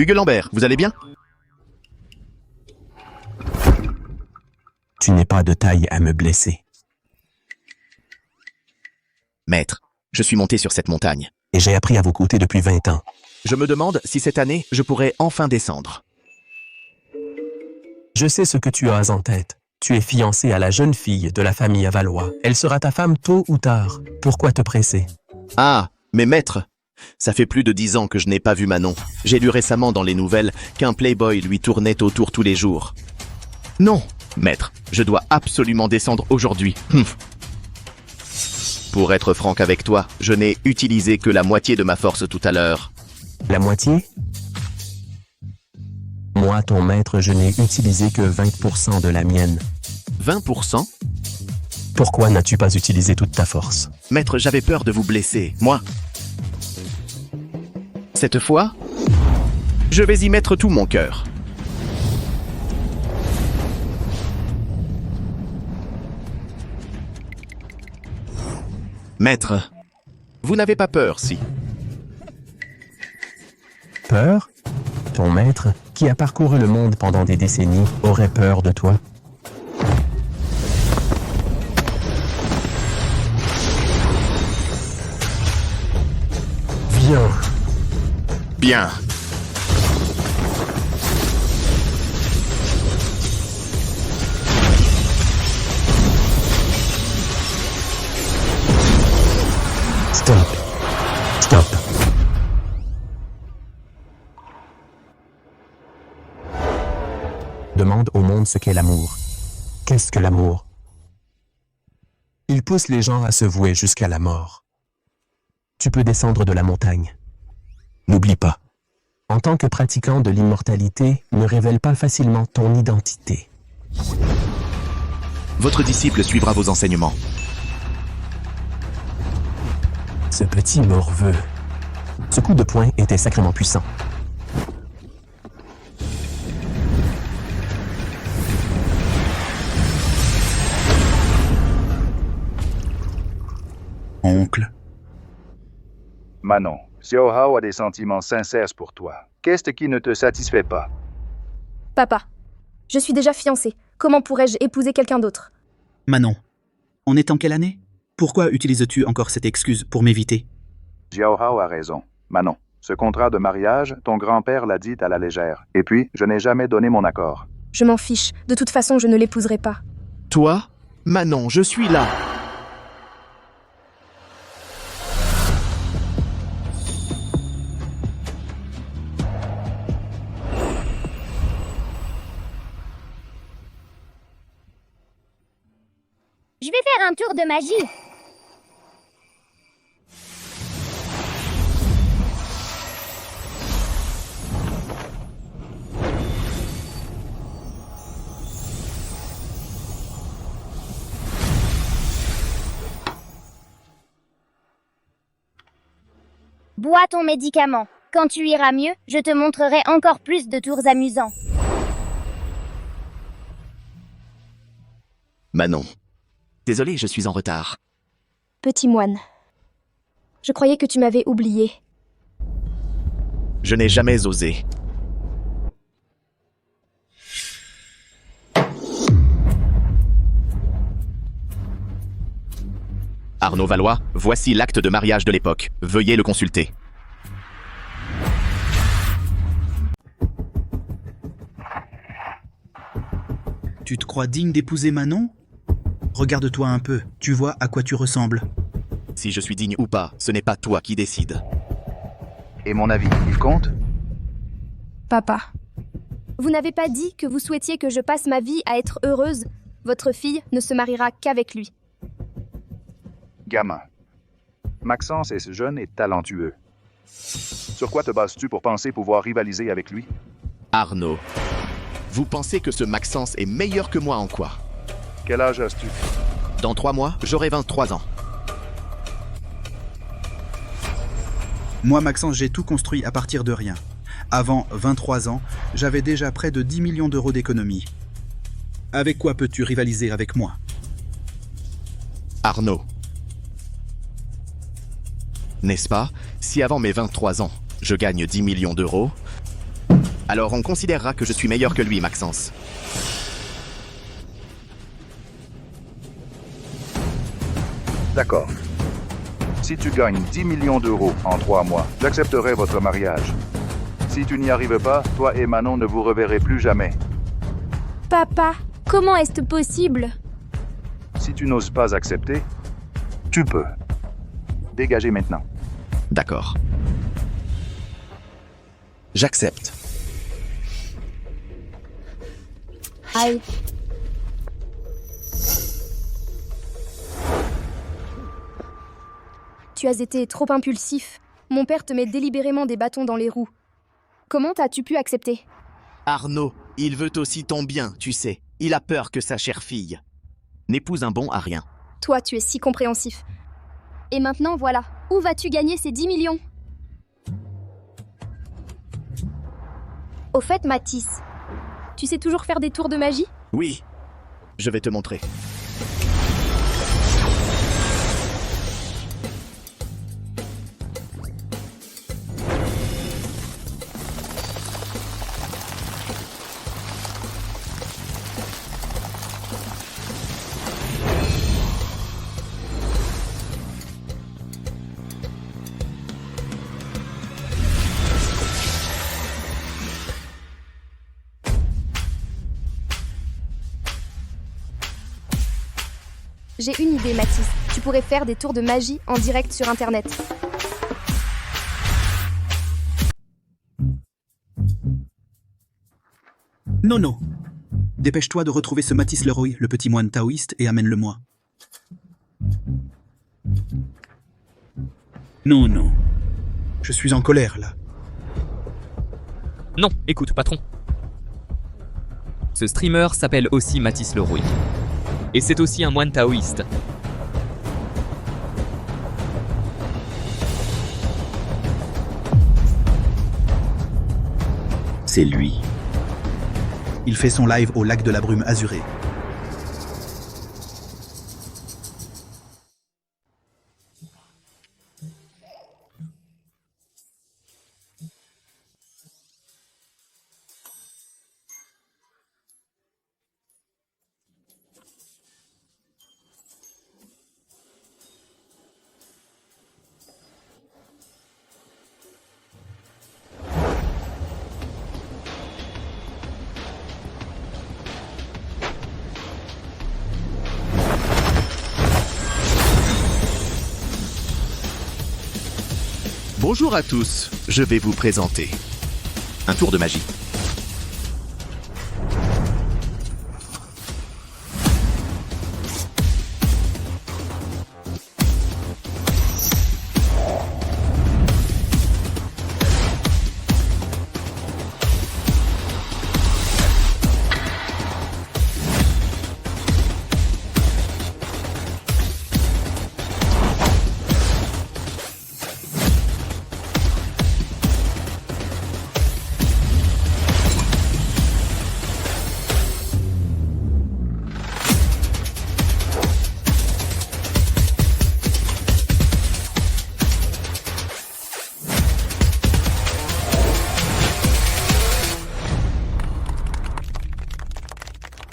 Hugues Lambert, vous allez bien? Tu n'es pas de taille à me blesser. Maître, je suis monté sur cette montagne. Et j'ai appris à vos côtés depuis 20 ans. Je me demande si cette année, je pourrais enfin descendre. Je sais ce que tu as en tête. Tu es fiancé à la jeune fille de la famille Avalois. Elle sera ta femme tôt ou tard. Pourquoi te presser? Ah, mais maître, ça fait plus de 10 ans que je n'ai pas vu Manon. J'ai lu récemment dans les nouvelles qu'un playboy lui tournait autour tous les jours. Non, maître, je dois absolument descendre aujourd'hui. Pour être franc avec toi, je n'ai utilisé que la moitié de ma force tout à l'heure. La moitié? Moi, ton maître, je n'ai utilisé que 20% de la mienne. 20%? Pourquoi n'as-tu pas utilisé toute ta force? Maître, j'avais peur de vous blesser, moi. Cette fois, je vais y mettre tout mon cœur. Maître, vous n'avez pas peur, si? Peur? Ton maître, qui a parcouru le monde pendant des décennies, aurait peur de toi? Viens. Bien. Stop. Stop. Demande au monde ce qu'est l'amour. Qu'est-ce que l'amour? Il pousse les gens à se vouer jusqu'à la mort. Tu peux descendre de la montagne. N'oublie pas. En tant que pratiquant de l'immortalité, ne révèle pas facilement ton identité. Votre disciple suivra vos enseignements. Ce petit morveux. Ce coup de poing était sacrément puissant. Oncle. Manon, Xiao Hao a des sentiments sincères pour toi. Qu'est-ce qui ne te satisfait pas? Papa, je suis déjà fiancée. Comment pourrais-je épouser quelqu'un d'autre? Manon, on est en quelle année? Pourquoi utilises-tu encore cette excuse pour m'éviter? Xiao Hao a raison. Manon, ce contrat de mariage, ton grand-père l'a dit à la légère. Et puis, je n'ai jamais donné mon accord. Je m'en fiche. De toute façon, je ne l'épouserai pas. Toi, Manon, je suis là. Je vais faire un tour de magie. Bois ton médicament. Quand tu iras mieux, je te montrerai encore plus de tours amusants. Manon. Désolé, je suis en retard. Petit moine. Je croyais que tu m'avais oublié. Je n'ai jamais osé. Arnaud Valois, voici l'acte de mariage de l'époque. Veuillez le consulter. Tu te crois digne d'épouser Manon? Regarde-toi un peu, tu vois à quoi tu ressembles. Si je suis digne ou pas, ce n'est pas toi qui décides. Et mon avis, il compte? Papa. Vous n'avez pas dit que vous souhaitiez que je passe ma vie à être heureuse? Votre fille ne se mariera qu'avec lui. Gamin. Maxence est jeune et talentueux. Sur quoi te bases-tu pour penser pouvoir rivaliser avec lui? Arnaud, vous pensez que ce Maxence est meilleur que moi en quoi? Quel âge as-tu? Dans 3 mois, j'aurai 23 ans. Moi, Maxence, j'ai tout construit à partir de rien. Avant 23 ans, j'avais déjà près de 10 millions d'euros d'économies. Avec quoi peux-tu rivaliser avec moi? Arnaud. N'est-ce pas, si avant mes 23 ans, je gagne 10 millions d'euros, Alors on considérera que je suis meilleur que lui, Maxence. D'accord. Si tu gagnes 10 millions d'euros en 3 mois, j'accepterai votre mariage. Si tu n'y arrives pas, toi et Manon ne vous reverrez plus jamais. Papa, comment est-ce possible? Si tu n'oses pas accepter, tu peux. Dégagez maintenant. D'accord. J'accepte. Aïe. Tu as été trop impulsif. Mon père te met délibérément des bâtons dans les roues. Comment as-tu pu accepter? Arnaud, il veut aussi ton bien, tu sais. Il a peur que sa chère fille n'épouse un bon à rien. Toi, tu es si compréhensif. Et maintenant, voilà. Où vas-tu gagner ces 10 millions? Au fait, Mathis, tu sais toujours faire des tours de magie? Oui, je vais te montrer. J'ai une idée, Mathis. Tu pourrais faire des tours de magie en direct sur Internet. Nono, dépêche-toi de retrouver ce Mathis Leroy, le petit moine taoïste, et amène-le-moi. Non, non. Je suis en colère, là. Non, écoute, patron. Ce streamer s'appelle aussi Mathis Leroy. Et c'est aussi un moine taoïste. C'est lui. Il fait son live au lac de la Brume Azurée. Bonjour à tous, je vais vous présenter un tour de magie.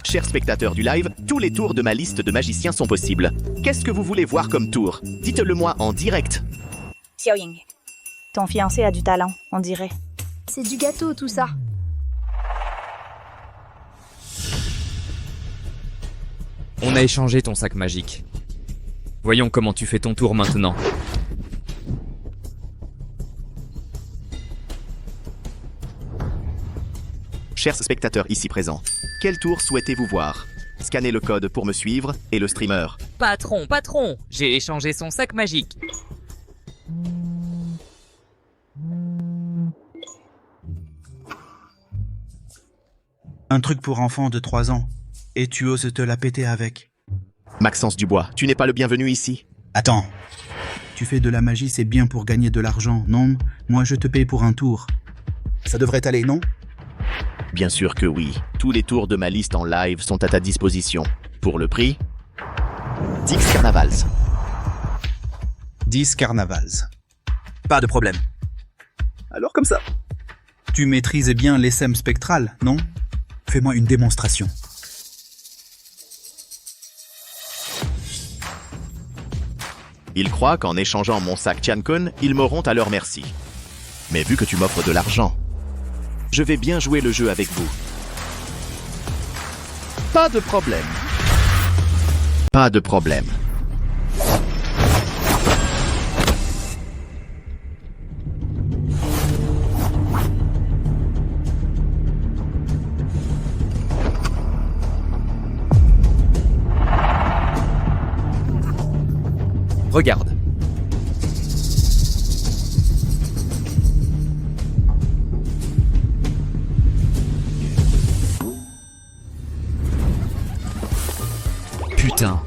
Chers spectateurs du live, tous les tours de ma liste de magiciens sont possibles. Qu'est-ce que vous voulez voir comme tour? Dites-le moi en direct. Xiaoying, ton fiancé a du talent, on dirait. C'est du gâteau, tout ça. On a échangé ton sac magique. Voyons comment tu fais ton tour maintenant. Chers spectateurs ici présents, quel tour souhaitez-vous voir? Scannez le code pour me suivre et le streamer. Patron, j'ai échangé son sac magique. Un truc pour enfants de 3 ans. Et tu oses te la péter avec. Maxence Dubois, tu n'es pas le bienvenu ici. Attends. Tu fais de la magie, c'est bien pour gagner de l'argent, non? Moi, je te paye pour un tour. Ça devrait aller, non? Bien sûr que oui. Tous les tours de ma liste en live sont à ta disposition. Pour le prix, 10 carnavals. 10 carnavals. Pas de problème. Alors comme ça. Tu maîtrises bien l'essème spectral, non? Fais-moi une démonstration. Ils croient qu'en échangeant mon sac Tiancun, ils m'auront à leur merci. Mais vu que tu m'offres de l'argent, je vais bien jouer le jeu avec vous. Pas de problème. Pas de problème. Regarde. Putain.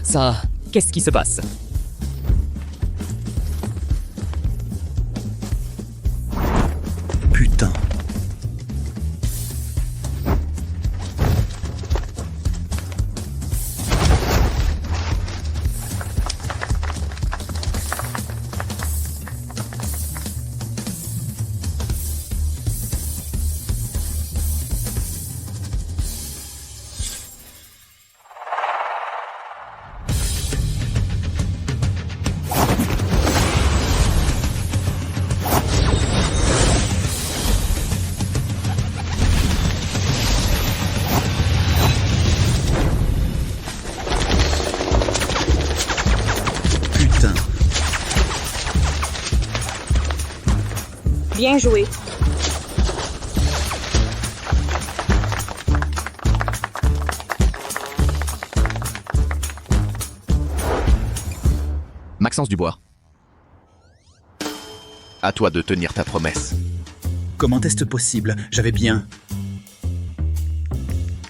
Ça, qu'est-ce qui se passe? Putain. Putain. Bien joué. Maxence Dubois. À toi de tenir ta promesse. Comment est-ce possible? J'avais bien...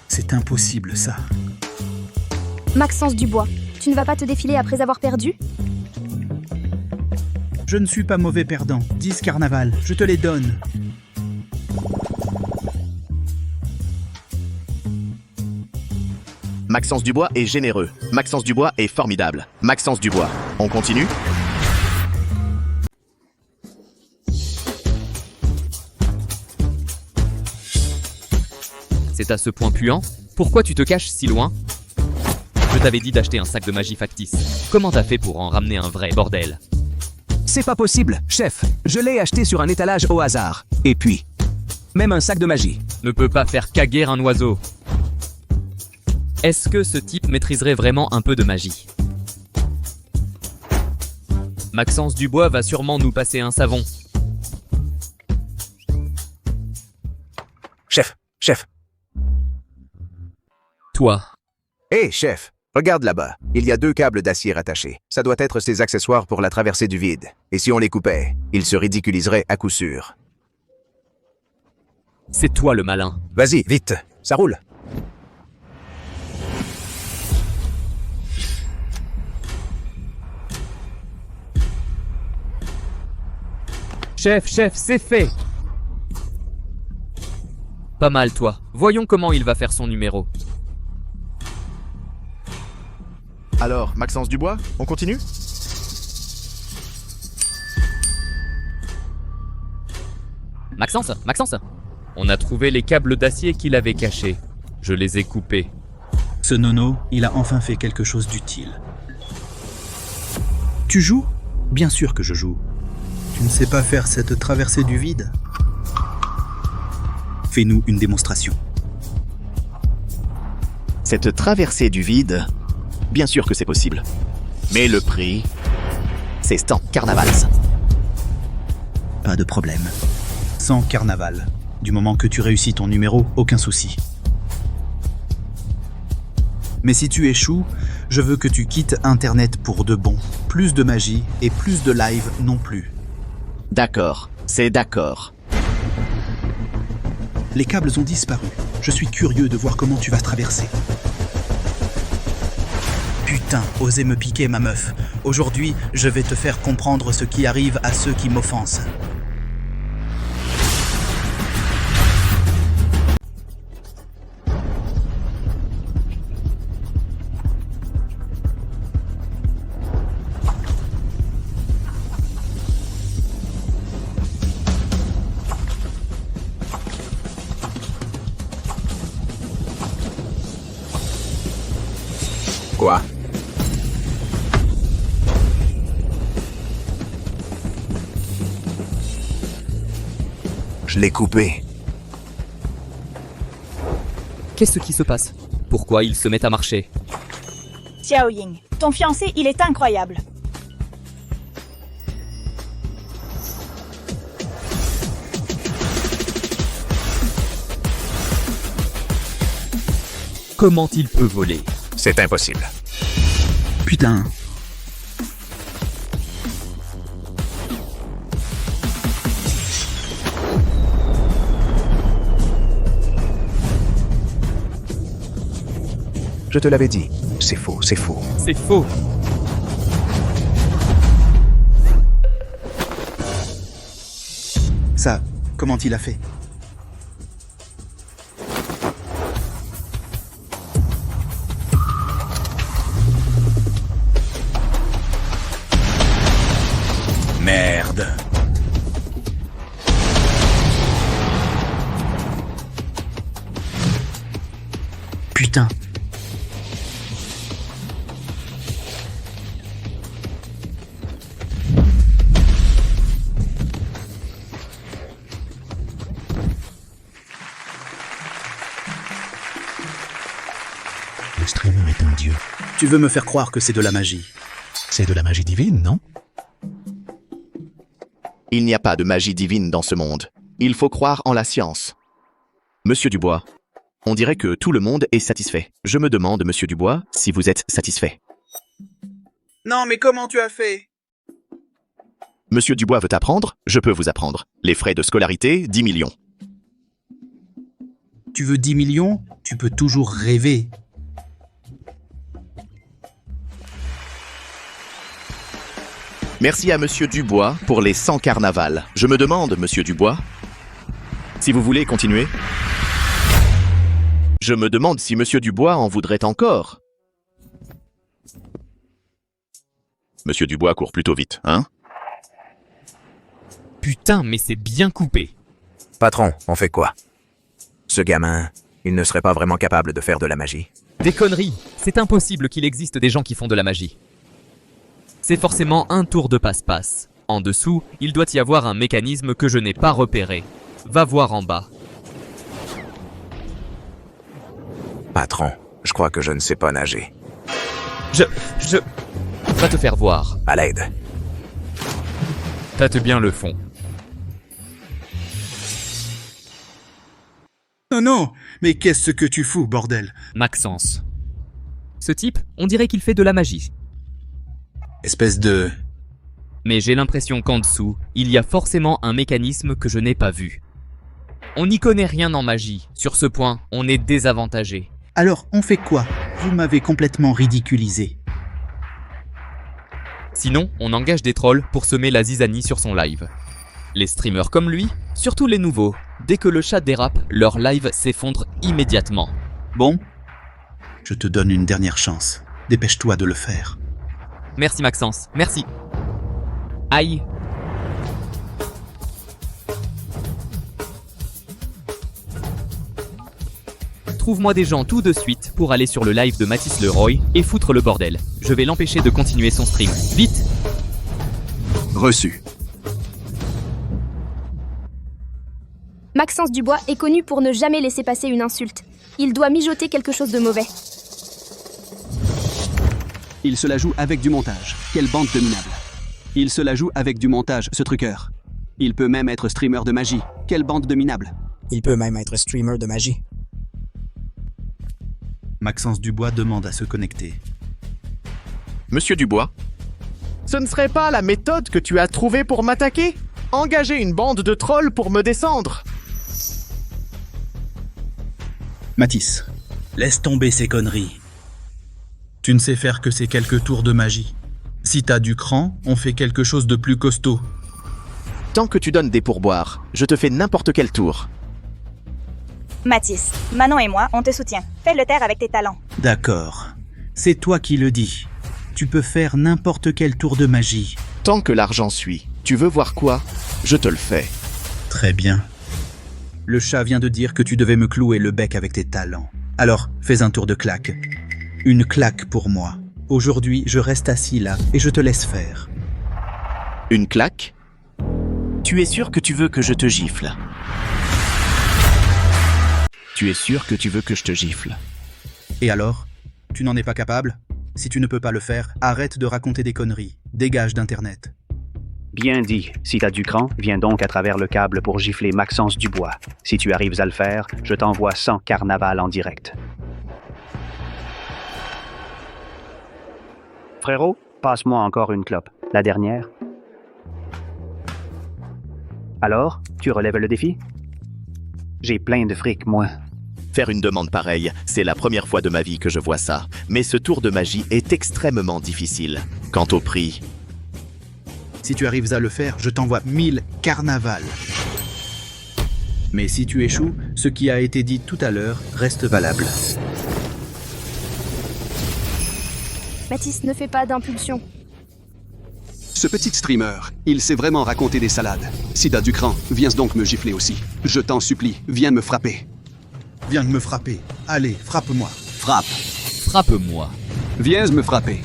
C'est impossible, ça. Maxence Dubois, tu ne vas pas te défiler après avoir perdu? Je ne suis pas mauvais perdant. 10 carnavals, je te les donne. Maxence Dubois est généreux. Maxence Dubois est formidable. Maxence Dubois. On continue? C'est à ce point puant? Pourquoi tu te caches si loin? Je t'avais dit d'acheter un sac de magie factice. Comment t'as fait pour en ramener un vrai, bordel? C'est pas possible, chef. Je l'ai acheté sur un étalage au hasard. Et puis, même un sac de magie. Ne peut pas faire caguer un oiseau. Est-ce que ce type maîtriserait vraiment un peu de magie? Maxence Dubois va sûrement nous passer un savon. Chef. Toi. Hé, chef, regarde là-bas. Il y a 2 câbles d'acier rattachés. Ça doit être ses accessoires pour la traversée du vide. Et si on les coupait, il se ridiculiserait à coup sûr. C'est toi le malin. Vas-y, vite, ça roule. Chef, c'est fait. Pas mal, toi. Voyons comment il va faire son numéro. Alors, Maxence Dubois, on continue? Maxence. On a trouvé les câbles d'acier qu'il avait cachés. Je les ai coupés. Ce nono, il a enfin fait quelque chose d'utile. Tu joues? Bien sûr que je joue. Tu ne sais pas faire cette traversée du vide? Fais-nous une démonstration. Cette traversée du vide, bien sûr que c'est possible. Mais le prix, c'est 100 carnavals. Pas de problème. 100 carnaval. Du moment que tu réussis ton numéro, aucun souci. Mais si tu échoues, je veux que tu quittes Internet pour de bon. Plus de magie et plus de live non plus. D'accord, c'est d'accord. Les câbles ont disparu. Je suis curieux de voir comment tu vas traverser. Putain, osez me piquer, ma meuf. Aujourd'hui, je vais te faire comprendre ce qui arrive à ceux qui m'offensent. Quoi? Je l'ai coupé. Qu'est-ce qui se passe? Pourquoi ils se mettent à marcher? Xiao Ying, ton fiancé, il est incroyable. Comment il peut voler? C'est impossible. Putain. Je te l'avais dit. C'est faux, c'est faux. C'est faux. Ça, comment il a fait? Merde. Putain. Le streamer est un dieu. Tu veux me faire croire que c'est de la magie? C'est de la magie divine, non? Il n'y a pas de magie divine dans ce monde. Il faut croire en la science. Monsieur Dubois, on dirait que tout le monde est satisfait. Je me demande, Monsieur Dubois, si vous êtes satisfait. Non, mais comment tu as fait? Monsieur Dubois veut apprendre, je peux vous apprendre. Les frais de scolarité, 10 millions. Tu veux 10 millions? Tu peux toujours rêver. Merci à Monsieur Dubois pour les 100 carnavals. Je me demande, Monsieur Dubois, si vous voulez continuer. Je me demande si Monsieur Dubois en voudrait encore. Monsieur Dubois court plutôt vite, hein? Putain, mais c'est bien coupé. Patron, on fait quoi? Ce gamin, il ne serait pas vraiment capable de faire de la magie. Des conneries. C'est impossible qu'il existe des gens qui font de la magie. C'est forcément un tour de passe-passe. En dessous, il doit y avoir un mécanisme que je n'ai pas repéré. Va voir en bas. Patron, je crois que je ne sais pas nager. Je... Va te faire voir. À l'aide. Tâte bien le fond. Non, non, mais qu'est-ce que tu fous, bordel? Maxence. Ce type, on dirait qu'il fait de la magie. Espèce de... Mais j'ai l'impression qu'en dessous, il y a forcément un mécanisme que je n'ai pas vu. On n'y connaît rien en magie. Sur ce point, on est désavantagé. Alors, on fait quoi? Vous m'avez complètement ridiculisé. Sinon, on engage des trolls pour semer la zizanie sur son live. Les streamers comme lui, surtout les nouveaux, dès que le chat dérape, leur live s'effondre immédiatement. Bon, je te donne une dernière chance. Dépêche-toi de le faire. Merci Maxence, merci. Aïe. Trouve-moi des gens tout de suite pour aller sur le live de Mathis Leroy et foutre le bordel. Je vais l'empêcher de continuer son stream. Vite! Reçu. Maxence Dubois est connu pour ne jamais laisser passer une insulte. Il doit mijoter quelque chose de mauvais. Il se la joue avec du montage. Quelle bande de minables. Il se la joue avec du montage, ce truqueur. Il peut même être streamer de magie. Quelle bande de minables. Il peut même être streamer de magie. Maxence Dubois demande à se connecter. Monsieur Dubois, ce ne serait pas la méthode que tu as trouvée pour m'attaquer? Engager une bande de trolls pour me descendre? Mathis, laisse tomber ces conneries. Tu ne sais faire que ces quelques tours de magie. Si t'as du cran, on fait quelque chose de plus costaud. Tant que tu donnes des pourboires, je te fais n'importe quel tour. Mathis, Manon et moi, on te soutient. Fais le taire avec tes talents. D'accord. C'est toi qui le dis. Tu peux faire n'importe quel tour de magie. Tant que l'argent suit. Tu veux voir quoi? Je te le fais. Très bien. Le chat vient de dire que tu devais me clouer le bec avec tes talents. Alors, fais un tour de claque. Une claque pour moi. Aujourd'hui, je reste assis là et je te laisse faire. Une claque? Tu es sûr que tu veux que je te gifle? Tu es sûr que tu veux que je te gifle? Et alors? Tu n'en es pas capable? Si tu ne peux pas le faire, arrête de raconter des conneries. Dégage d'Internet. Bien dit. Si t'as du cran, viens donc à travers le câble pour gifler Maxence Dubois. Si tu arrives à le faire, je t'envoie 100 carnaval en direct. Frérot, passe-moi encore une clope. La dernière. Alors, tu relèves le défi? J'ai plein de fric, moi. Faire une demande pareille, c'est la première fois de ma vie que je vois ça. Mais ce tour de magie est extrêmement difficile. Quant au prix... Si tu arrives à le faire, je t'envoie 1000 carnavals. Mais si tu échoues, ce qui a été dit tout à l'heure reste valable. Mathis, ne fais pas d'impulsion. Ce petit streamer, il sait vraiment raconter des salades. Si t'as du cran, viens donc me gifler aussi. Je t'en supplie, viens me frapper. Viens de me frapper. Allez, frappe-moi. Frappe. Frappe-moi. Viens me frapper.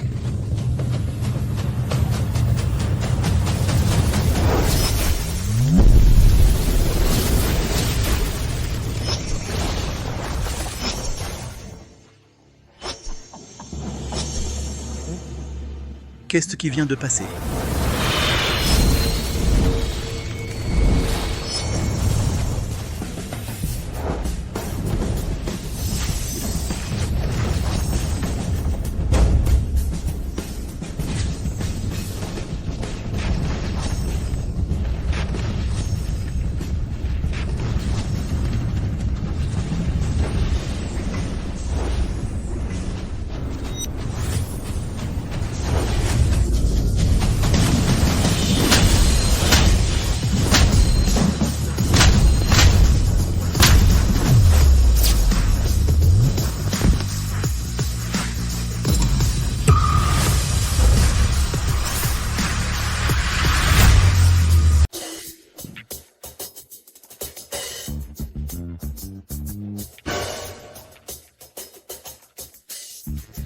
Qu'est-ce qui vient de passer?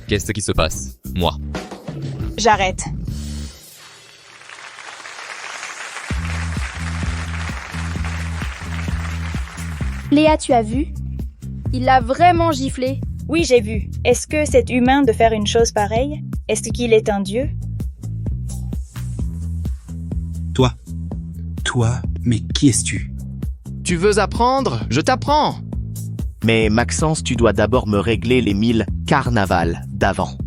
Qu'est-ce qui se passe? Moi. J'arrête. Léa, tu as vu? Il l'a vraiment giflé. Oui, j'ai vu. Est-ce que c'est humain de faire une chose pareille? Est-ce qu'il est un dieu? Toi, mais qui es-tu? Tu veux apprendre? Je t'apprends! Mais Maxence, tu dois d'abord me régler les 1000 carnavals d'avant.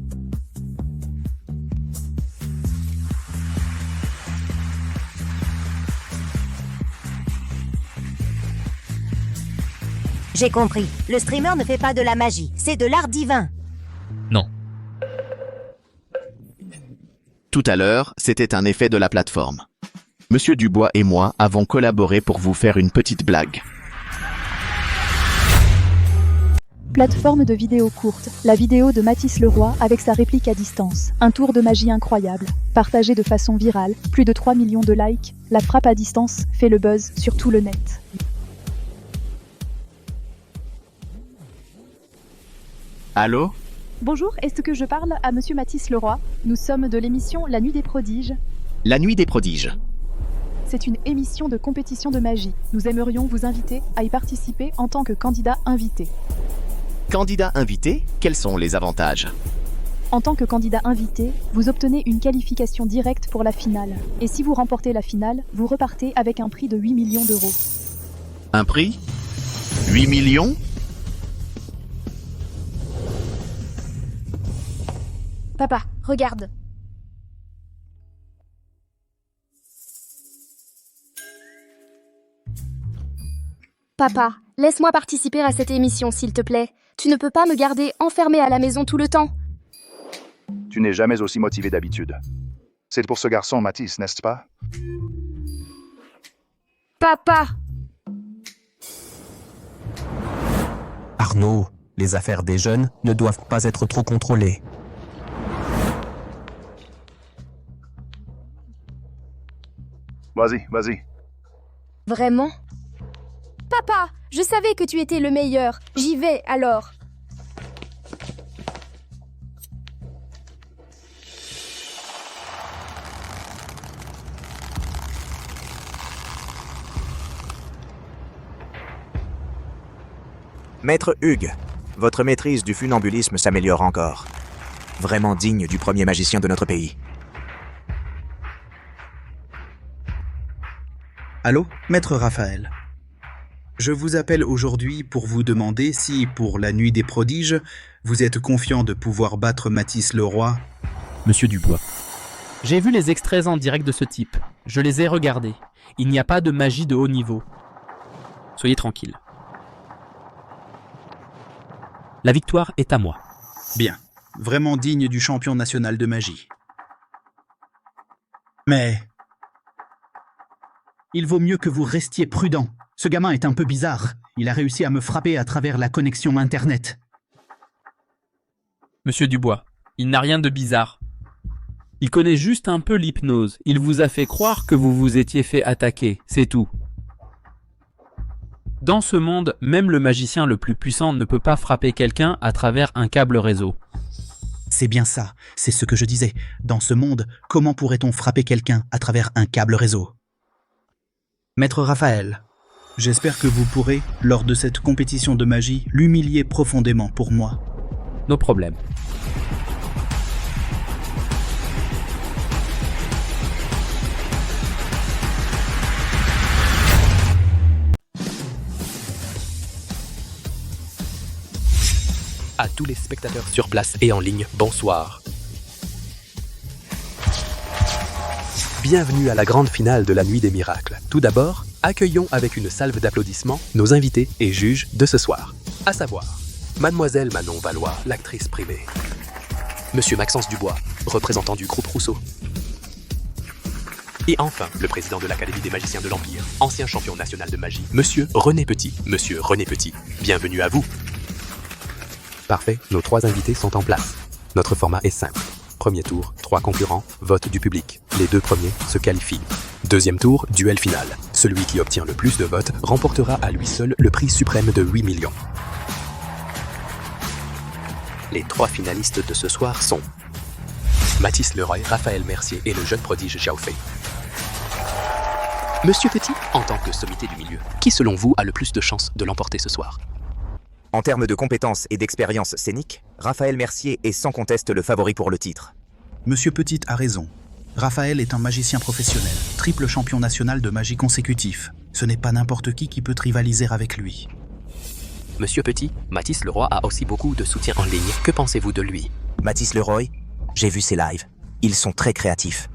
J'ai compris. Le streamer ne fait pas de la magie, c'est de l'art divin. Non. Tout à l'heure, c'était un effet de la plateforme. Monsieur Dubois et moi avons collaboré pour vous faire une petite blague. Plateforme de vidéo courte, la vidéo de Mathis Leroy avec sa réplique à distance. Un tour de magie incroyable, partagé de façon virale, plus de 3 millions de likes, la frappe à distance fait le buzz sur tout le net. Allô? Bonjour, est-ce que je parle à monsieur Mathis Leroy? Nous sommes de l'émission La Nuit des Prodiges. La Nuit des Prodiges. C'est une émission de compétition de magie. Nous aimerions vous inviter à y participer en tant que candidat invité. Candidat invité, quels sont les avantages? En tant que candidat invité, vous obtenez une qualification directe pour la finale. Et si vous remportez la finale, vous repartez avec un prix de 8 millions d'euros. Un prix? 8 millions? Papa, regarde. Papa, laisse-moi participer à cette émission, s'il te plaît. Tu ne peux pas me garder enfermée à la maison tout le temps. Tu n'es jamais aussi motivé d'habitude. C'est pour ce garçon, Mathis, n'est-ce pas? Papa! Arnaud, les affaires des jeunes ne doivent pas être trop contrôlées. Vas-y, vas-y. Vraiment? Papa, je savais que tu étais le meilleur. J'y vais alors. Maître Hugues, votre maîtrise du funambulisme s'améliore encore. Vraiment digne du premier magicien de notre pays. Allô, Maître Raphaël. Je vous appelle aujourd'hui pour vous demander si, pour la nuit des prodiges, vous êtes confiant de pouvoir battre Matisse le Roi. Monsieur Dubois. J'ai vu les extraits en direct de ce type. Je les ai regardés. Il n'y a pas de magie de haut niveau. Soyez tranquille. La victoire est à moi. Bien. Vraiment digne du champion national de magie. Mais... il vaut mieux que vous restiez prudent. Ce gamin est un peu bizarre. Il a réussi à me frapper à travers la connexion Internet. Monsieur Dubois, il n'a rien de bizarre. Il connaît juste un peu l'hypnose. Il vous a fait croire que vous vous étiez fait attaquer, c'est tout. Dans ce monde, même le magicien le plus puissant ne peut pas frapper quelqu'un à travers un câble réseau. C'est bien ça, c'est ce que je disais. Dans ce monde, comment pourrait-on frapper quelqu'un à travers un câble réseau? Maître Raphaël, j'espère que vous pourrez, lors de cette compétition de magie, l'humilier profondément pour moi. Nos problèmes. À tous les spectateurs sur place et en ligne, bonsoir. Bienvenue à la grande finale de la Nuit des Miracles. Tout d'abord, accueillons avec une salve d'applaudissements nos invités et juges de ce soir. À savoir, Mademoiselle Manon Valois, l'actrice privée. Monsieur Maxence Dubois, représentant du groupe Rousseau. Et enfin, le président de l'Académie des magiciens de l'Empire, ancien champion national de magie, Monsieur René Petit. Monsieur René Petit, bienvenue à vous. Parfait, nos 3 invités sont en place. Notre format est simple. Premier tour, 3 concurrents, vote du public. Les 2 premiers se qualifient. Deuxième tour, duel final. Celui qui obtient le plus de votes remportera à lui seul le prix suprême de 8 millions. Les 3 finalistes de ce soir sont Matisse Leroy, Raphaël Mercier et le jeune prodige Xiao Fei. Monsieur Petit, en tant que sommité du milieu, qui selon vous a le plus de chances de l'emporter ce soir? En termes de compétences et d'expérience scénique, Raphaël Mercier est sans conteste le favori pour le titre. Monsieur Petit a raison. Raphaël est un magicien professionnel, triple champion national de magie consécutif. Ce n'est pas n'importe qui peut rivaliser avec lui. Monsieur Petit, Matisse Leroy a aussi beaucoup de soutien en ligne. Que pensez-vous de lui? Matisse Leroy, j'ai vu ses lives. Ils sont très créatifs.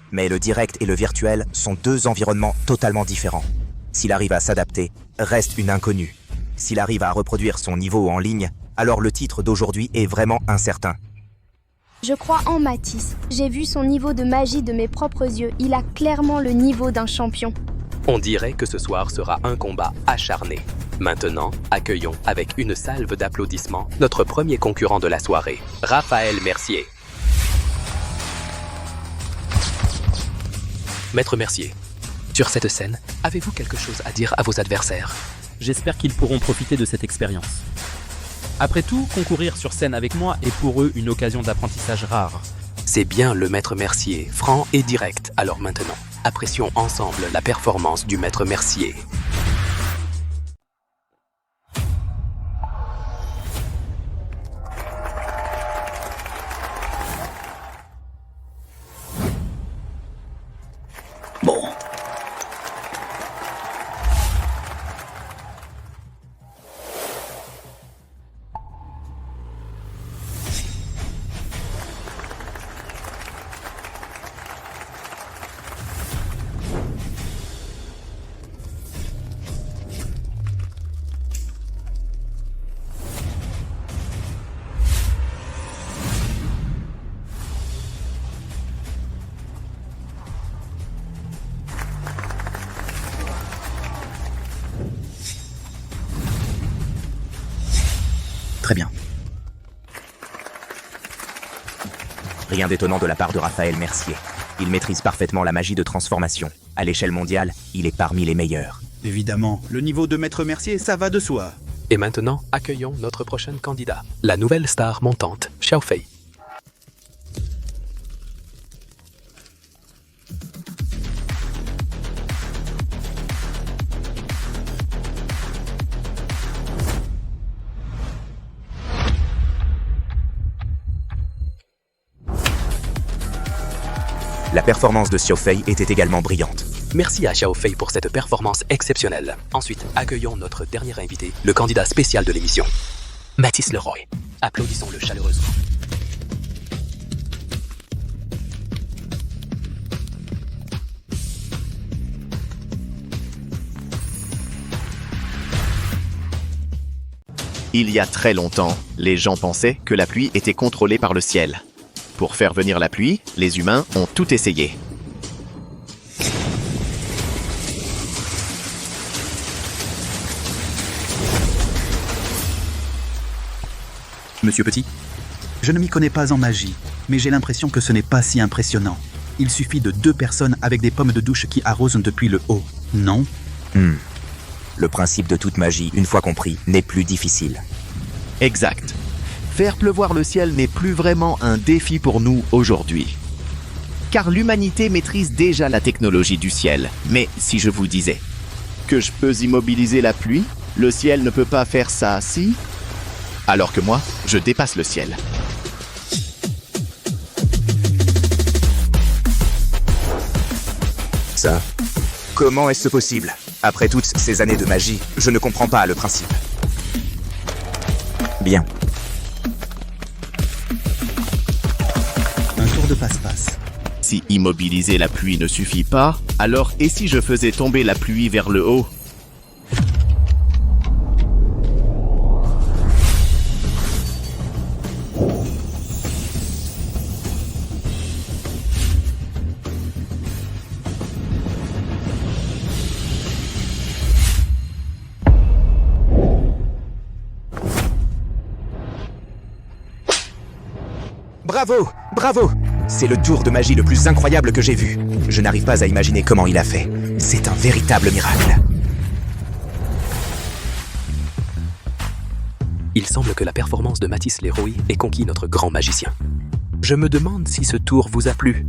Mais le direct et le virtuel sont 2 environnements totalement différents. S'il arrive à s'adapter, reste une inconnue. S'il arrive à reproduire son niveau en ligne, alors le titre d'aujourd'hui est vraiment incertain. Je crois en Matisse. J'ai vu son niveau de magie de mes propres yeux. Il a clairement le niveau d'un champion. On dirait que ce soir sera un combat acharné. Maintenant, accueillons avec une salve d'applaudissements notre premier concurrent de la soirée, Raphaël Mercier. Maître Mercier, sur cette scène, avez-vous quelque chose à dire à vos adversaires? J'espère qu'ils pourront profiter de cette expérience. Après tout, concourir sur scène avec moi est pour eux une occasion d'apprentissage rare. C'est bien le Maître Mercier, franc et direct. Alors maintenant, apprécions ensemble la performance du Maître Mercier. Bon. Très bien. Rien d'étonnant de la part de Raphaël Mercier. Il maîtrise parfaitement la magie de transformation. À l'échelle mondiale, il est parmi les meilleurs. Évidemment, le niveau de Maître Mercier, ça va de soi. Et maintenant, accueillons notre prochaine candidat, la nouvelle star montante, Xiao Fei. La performance de Xiaofei était également brillante. Merci à Xiaofei pour cette performance exceptionnelle. Ensuite, accueillons notre dernier invité, le candidat spécial de l'émission, Mathis Leroy. Applaudissons-le chaleureusement. Il y a très longtemps, les gens pensaient que la pluie était contrôlée par le ciel. Pour faire venir la pluie, les humains ont tout essayé. Monsieur Petit, je ne m'y connais pas en magie, mais j'ai l'impression que ce n'est pas si impressionnant. Il suffit de 2 personnes avec des pommes de douche qui arrosent depuis le haut, non? Le principe de toute magie, une fois compris, n'est plus difficile. Exact. Faire pleuvoir le ciel n'est plus vraiment un défi pour nous aujourd'hui. Car l'humanité maîtrise déjà la technologie du ciel. Mais si je vous disais que je peux immobiliser la pluie, le ciel ne peut pas faire ça, si? Alors que moi, je dépasse le ciel. Ça? Comment est-ce possible? Après toutes ces années de magie, je ne comprends pas le principe. Bien. Un tour de passe-passe. Si immobiliser la pluie ne suffit pas, alors et si je faisais tomber la pluie vers le haut? Bravo! Bravo! C'est le tour de magie le plus incroyable que j'ai vu. Je n'arrive pas à imaginer comment il a fait. C'est un véritable miracle. Il semble que la performance de Mathis Leroy ait conquis notre grand magicien. Je me demande si ce tour vous a plu.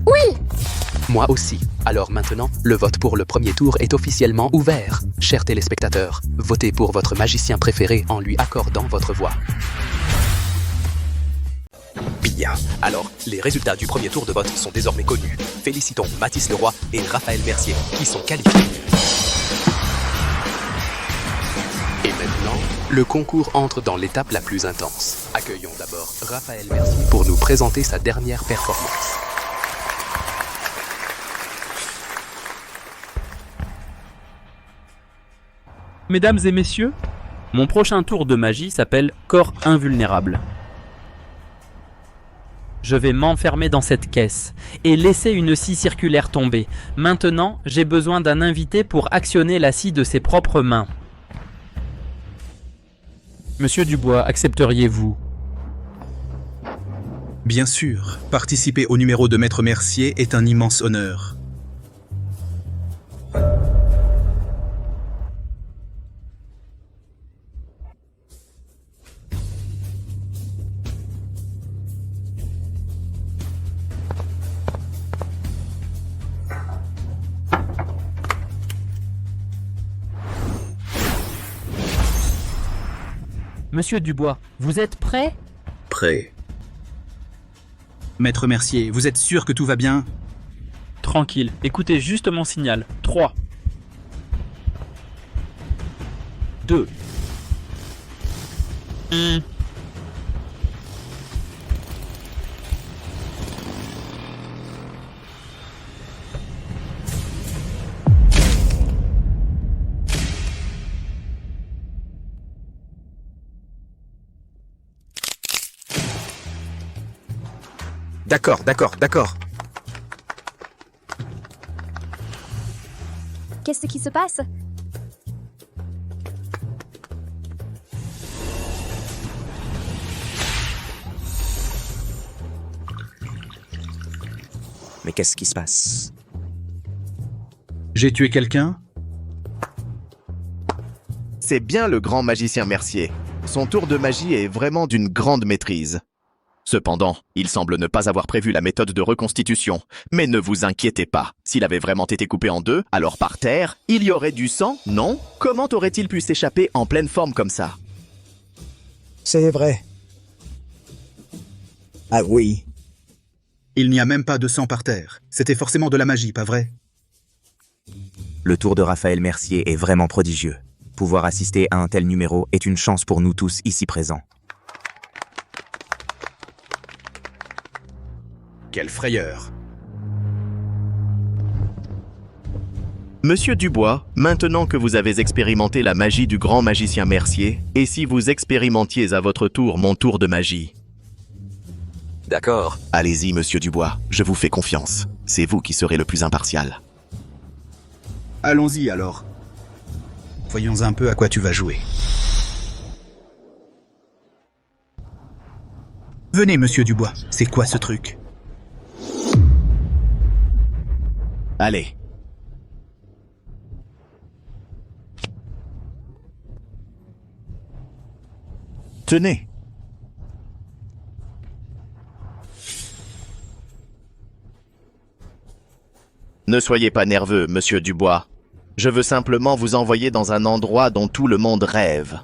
Oui! Moi aussi. Alors maintenant, le vote pour le premier tour est officiellement ouvert. Chers téléspectateurs, votez pour votre magicien préféré en lui accordant votre voix. Bien. Alors, les résultats du premier tour de vote sont désormais connus. Félicitons Mathis Leroy et Raphaël Mercier, qui sont qualifiés. Et maintenant, le concours entre dans l'étape la plus intense. Accueillons d'abord Raphaël Mercier pour nous présenter sa dernière performance. Mesdames et messieurs, mon prochain tour de magie s'appelle Corps invulnérable. Je vais m'enfermer dans cette caisse et laisser une scie circulaire tomber. Maintenant, j'ai besoin d'un invité pour actionner la scie de ses propres mains. Monsieur Dubois, accepteriez-vous? Bien sûr, participer au numéro de Maître Mercier est un immense honneur. Monsieur Dubois, vous êtes prêt? Prêt. Maître Mercier, vous êtes sûr que tout va bien? Tranquille, écoutez juste mon signal. 3, 2, 1. D'accord. Qu'est-ce qui se passe? Mais qu'est-ce qui se passe? J'ai tué quelqu'un? C'est bien le grand magicien Mercier. Son tour de magie est vraiment d'une grande maîtrise. Cependant, il semble ne pas avoir prévu la méthode de reconstitution. Mais ne vous inquiétez pas, s'il avait vraiment été coupé en deux, alors par terre, il y aurait du sang, non? Comment aurait-il pu s'échapper en pleine forme comme ça? C'est vrai. Ah oui. Il n'y a même pas de sang par terre. C'était forcément de la magie, pas vrai? Le tour de Raphaël Mercier est vraiment prodigieux. Pouvoir assister à un tel numéro est une chance pour nous tous ici présents. Quelle frayeur. Monsieur Dubois, maintenant que vous avez expérimenté la magie du grand magicien Mercier, et si vous expérimentiez à votre tour mon tour de magie? D'accord. Allez-y, monsieur Dubois, je vous fais confiance. C'est vous qui serez le plus impartial. Allons-y alors. Voyons un peu à quoi tu vas jouer. Venez, monsieur Dubois, c'est quoi ce truc? Allez. Tenez. Ne soyez pas nerveux, monsieur Dubois. Je veux simplement vous envoyer dans un endroit dont tout le monde rêve.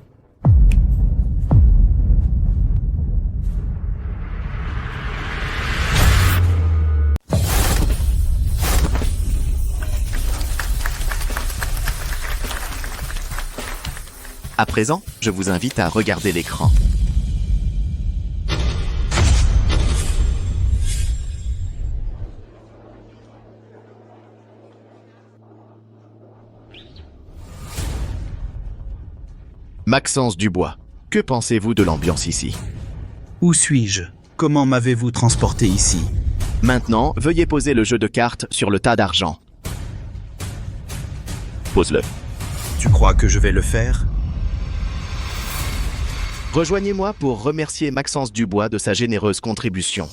À présent, je vous invite à regarder l'écran. Maxence Dubois, que pensez-vous de l'ambiance ici? Où suis-je? Comment m'avez-vous transporté ici? Maintenant, veuillez poser le jeu de cartes sur le tas d'argent. Pose-le. Tu crois que je vais le faire? Rejoignez-moi pour remercier Maxence Dubois de sa généreuse contribution.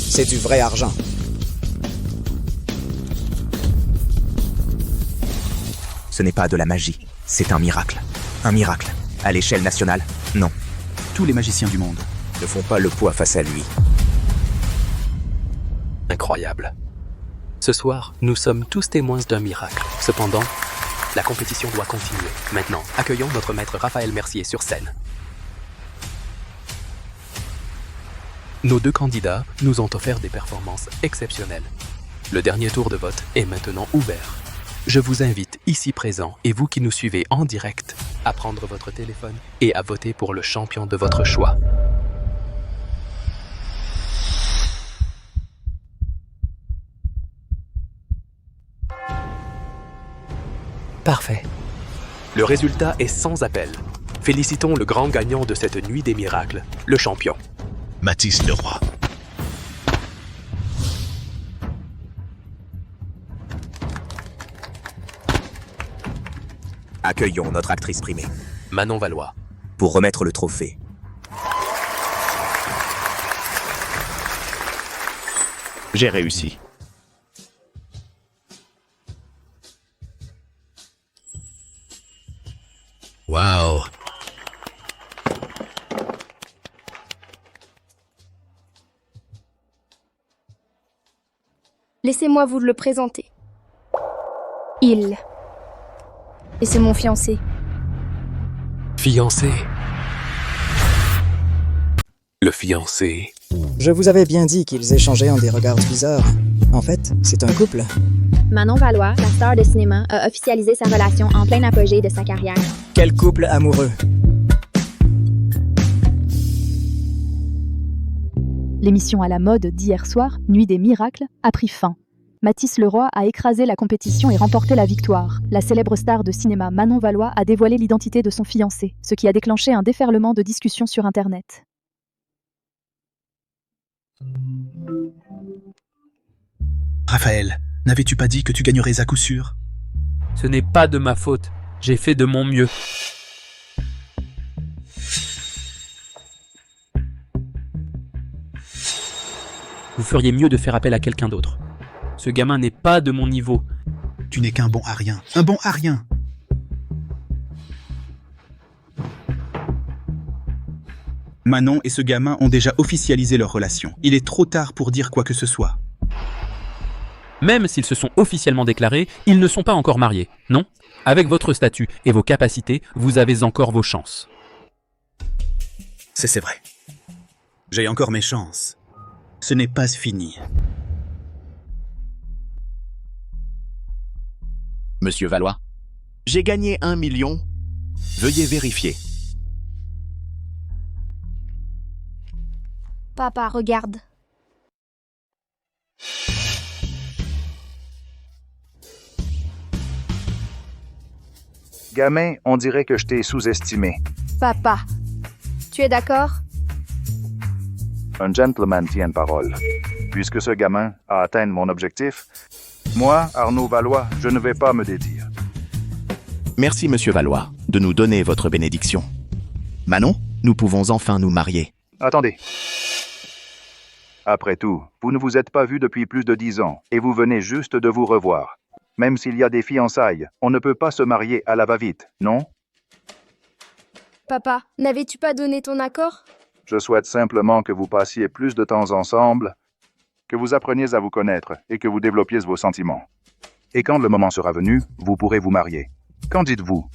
C'est du vrai argent. Ce n'est pas de la magie, c'est un miracle. Un miracle. À l'échelle nationale, non. Tous les magiciens du monde ne font pas le poids face à lui. Incroyable. Ce soir, nous sommes tous témoins d'un miracle. Cependant, la compétition doit continuer. Maintenant, accueillons notre maître Raphaël Mercier sur scène. Nos deux candidats nous ont offert des performances exceptionnelles. Le dernier tour de vote est maintenant ouvert. Je vous invite ici présents et vous qui nous suivez en direct à prendre votre téléphone et à voter pour le champion de votre choix. Parfait. Le résultat est sans appel. Félicitons le grand gagnant de cette nuit des miracles, le champion. Mathis Leroy. Accueillons notre actrice primée, Manon Valois, pour remettre le trophée. J'ai réussi. Wow. Laissez-moi vous le présenter. Il. Et c'est mon fiancé. Fiancé. Le fiancé. Je vous avais bien dit qu'ils échangeaient en des regards bizarres. En fait, c'est un couple. Manon Valois, la star de cinéma, a officialisé sa relation en plein apogée de sa carrière. Quel couple amoureux. L'émission à la mode d'hier soir, Nuit des miracles, a pris fin. Mathis Leroy a écrasé la compétition et remporté la victoire. La célèbre star de cinéma Manon Valois a dévoilé l'identité de son fiancé, ce qui a déclenché un déferlement de discussions sur Internet. Raphaël, n'avais-tu pas dit que tu gagnerais à coup sûr? Ce n'est pas de ma faute. J'ai fait de mon mieux. Vous feriez mieux de faire appel à quelqu'un d'autre. Ce gamin n'est pas de mon niveau. Tu n'es qu'un bon à rien. Un bon à rien. Manon et ce gamin ont déjà officialisé leur relation. Il est trop tard pour dire quoi que ce soit. Même s'ils se sont officiellement déclarés, ils ne sont pas encore mariés, non? Avec votre statut et vos capacités, vous avez encore vos chances. C'est vrai. J'ai encore mes chances. Ce n'est pas fini. Monsieur Valois, j'ai gagné 1 million. Veuillez vérifier. Papa, regarde. Gamin, on dirait que je t'ai sous-estimé. Papa, tu es d'accord? Un gentleman tient parole. Puisque ce gamin a atteint mon objectif, moi, Arnaud Valois, je ne vais pas me dédire. Merci, Monsieur Valois, de nous donner votre bénédiction. Manon, nous pouvons enfin nous marier. Attendez. Après tout, vous ne vous êtes pas vus depuis plus de 10 ans, et vous venez juste de vous revoir. Même s'il y a des fiançailles, on ne peut pas se marier à la va-vite, non? Papa, n'avais-tu pas donné ton accord? Je souhaite simplement que vous passiez plus de temps ensemble, que vous appreniez à vous connaître et que vous développiez vos sentiments. Et quand le moment sera venu, vous pourrez vous marier. Qu'en dites-vous?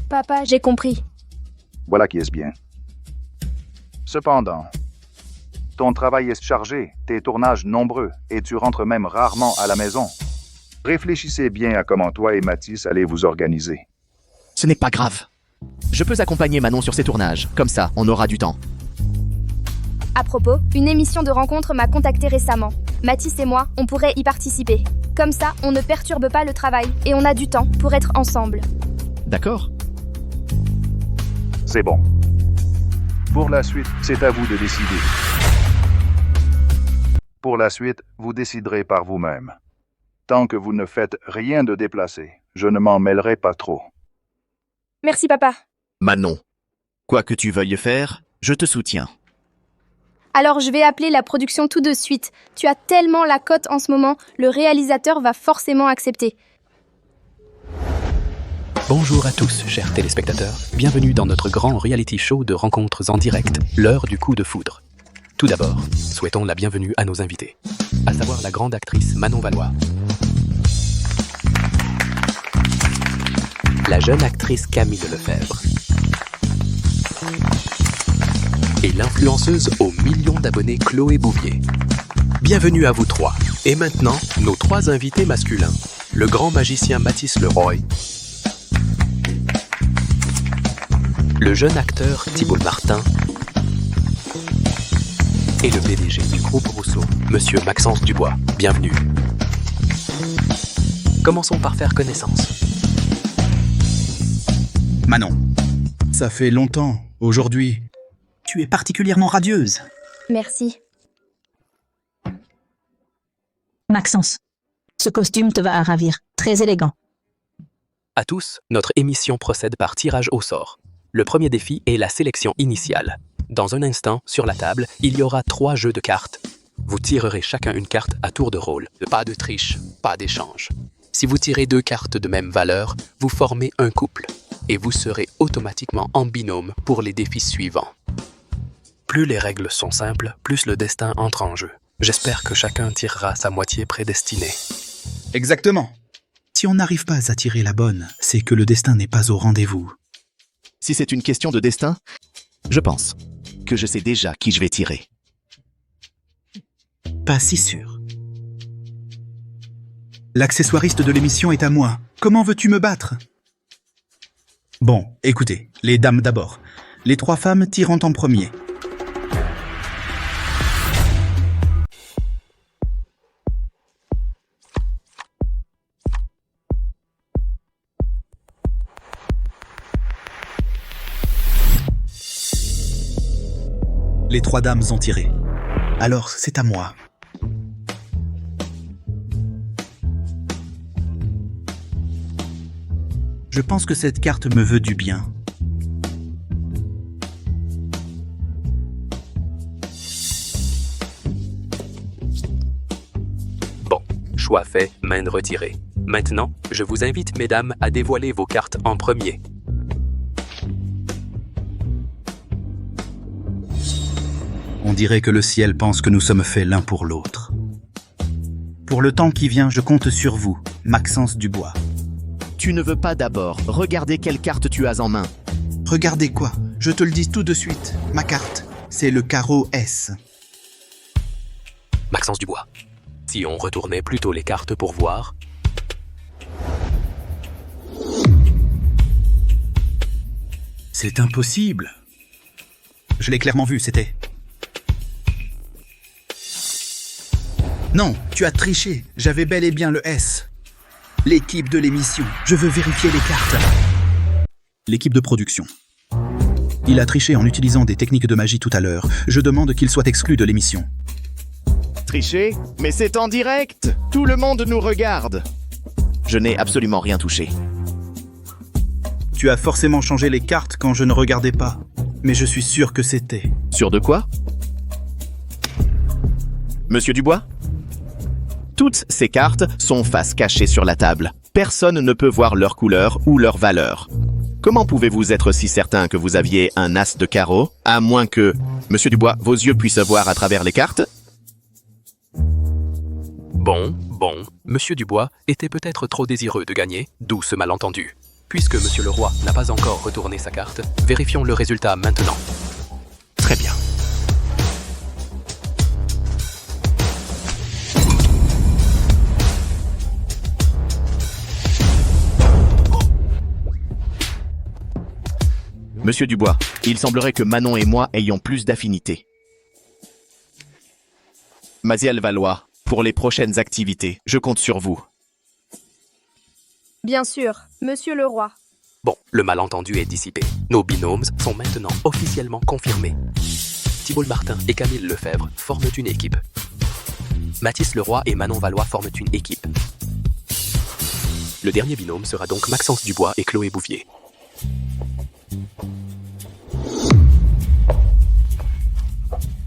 Papa, j'ai compris. Voilà qui est bien. Cependant, ton travail est chargé, tes tournages nombreux, et tu rentres même rarement à la maison. Réfléchissez bien à comment toi et Mathis allez vous organiser. Ce n'est pas grave. Je peux accompagner Manon sur ses tournages. Comme ça, on aura du temps. À propos, une émission de rencontre m'a contacté récemment. Mathis et moi, on pourrait y participer. Comme ça, on ne perturbe pas le travail et on a du temps pour être ensemble. D'accord. C'est bon. Pour la suite, c'est à vous de décider. Pour la suite, vous déciderez par vous-même. Tant que vous ne faites rien de déplacé, je ne m'en mêlerai pas trop. Merci, papa. Manon, quoi que tu veuilles faire, je te soutiens. Alors je vais appeler la production tout de suite. Tu as tellement la cote en ce moment, le réalisateur va forcément accepter. Bonjour à tous, chers téléspectateurs. Bienvenue dans notre grand reality show de rencontres en direct, l'heure du coup de foudre. Tout d'abord, souhaitons la bienvenue à nos invités, à savoir la grande actrice Manon Valois, la jeune actrice Camille Lefebvre et l'influenceuse aux millions d'abonnés Chloé Bouvier. Bienvenue à vous trois. Et maintenant, nos trois invités masculins. Le grand magicien Mathis Leroy, le jeune acteur Thibault Martin et le PDG du groupe Rousseau, Monsieur Maxence Dubois. Bienvenue. Commençons par faire connaissance. Manon, ça fait longtemps, aujourd'hui. Tu es particulièrement radieuse. Merci. Maxence, ce costume te va à ravir. Très élégant. À tous, notre émission procède par tirage au sort. Le premier défi est la sélection initiale. Dans un instant, sur la table, il y aura 3 jeux de cartes. Vous tirerez chacun une carte à tour de rôle. Pas de triche, pas d'échange. Si vous tirez 2 cartes de même valeur, vous formez un couple. Et vous serez automatiquement en binôme pour les défis suivants. Plus les règles sont simples, plus le destin entre en jeu. J'espère que chacun tirera sa moitié prédestinée. Exactement. Si on n'arrive pas à tirer la bonne, c'est que le destin n'est pas au rendez-vous. Si c'est une question de destin, je pense que je sais déjà qui je vais tirer. Pas si sûr. L'accessoiriste de l'émission est à moi. Comment veux-tu me battre? Bon, écoutez, les dames d'abord. Les 3 femmes tirant en premier. Les 3 dames ont tiré. Alors, c'est à moi. Je pense que cette carte me veut du bien. choix fait, main retirée. Maintenant, je vous invite, mesdames, à dévoiler vos cartes en premier. On dirait que le ciel pense que nous sommes faits l'un pour l'autre. Pour le temps qui vient, je compte sur vous, Maxence Dubois. Tu ne veux pas d'abord regarder quelle carte tu as en main. Regardez quoi? Je te le dis tout de suite. Ma carte, c'est le carreau S. Maxence Dubois. Si on retournait plutôt les cartes pour voir... C'est impossible. Je l'ai clairement vu, c'était... Non, tu as triché. J'avais bel et bien le S. L'équipe de l'émission. Je veux vérifier les cartes. L'équipe de production. Il a triché en utilisant des techniques de magie tout à l'heure. Je demande qu'il soit exclu de l'émission. Tricher? Mais c'est en direct! Tout le monde nous regarde! Je n'ai absolument rien touché. Tu as forcément changé les cartes quand je ne regardais pas. Mais je suis sûr que c'était... Sûr de quoi? Monsieur Dubois? Toutes ces cartes sont face cachée sur la table. Personne ne peut voir leur couleur ou leur valeur. Comment pouvez-vous être si certain que vous aviez un as de carreau, à moins que, Monsieur Dubois, vos yeux puissent voir à travers les cartes? Bon, Monsieur Dubois était peut-être trop désireux de gagner, d'où ce malentendu. Puisque Monsieur le Roi n'a pas encore retourné sa carte, vérifions le résultat maintenant. Très bien. Monsieur Dubois, il semblerait que Manon et moi ayons plus d'affinités. Maziel Valois, pour les prochaines activités, je compte sur vous. Bien sûr, Monsieur le Roi. Bon, le malentendu est dissipé. Nos binômes sont maintenant officiellement confirmés. Thibault Martin et Camille Lefebvre forment une équipe. Mathis Leroy et Manon Valois forment une équipe. Le dernier binôme sera donc Maxence Dubois et Chloé Bouvier.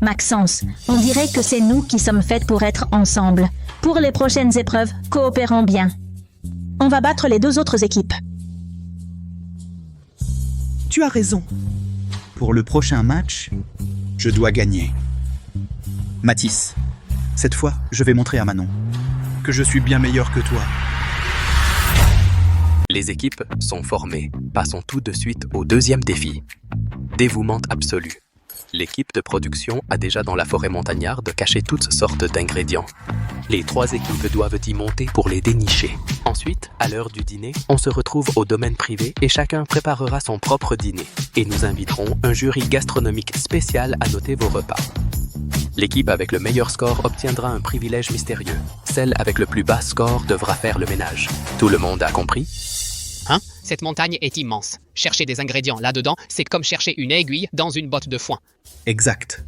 Maxence, on dirait que c'est nous qui sommes faites pour être ensemble. Pour les prochaines épreuves, coopérons bien. On va battre les deux autres équipes. Tu as raison. Pour le prochain match, je dois gagner. Mathis, cette fois, je vais montrer à Manon que je suis bien meilleur que toi. Les équipes sont formées. Passons tout de suite au deuxième défi. Dévouement absolu. L'équipe de production a déjà dans la forêt montagnarde caché toutes sortes d'ingrédients. Les trois équipes doivent y monter pour les dénicher. Ensuite, à l'heure du dîner, on se retrouve au domaine privé et chacun préparera son propre dîner. Et nous inviterons un jury gastronomique spécial à noter vos repas. L'équipe avec le meilleur score obtiendra un privilège mystérieux. Celle avec le plus bas score devra faire le ménage. Tout le monde a compris? Hein? Cette montagne est immense. Chercher des ingrédients là-dedans, c'est comme chercher une aiguille dans une botte de foin. Exact.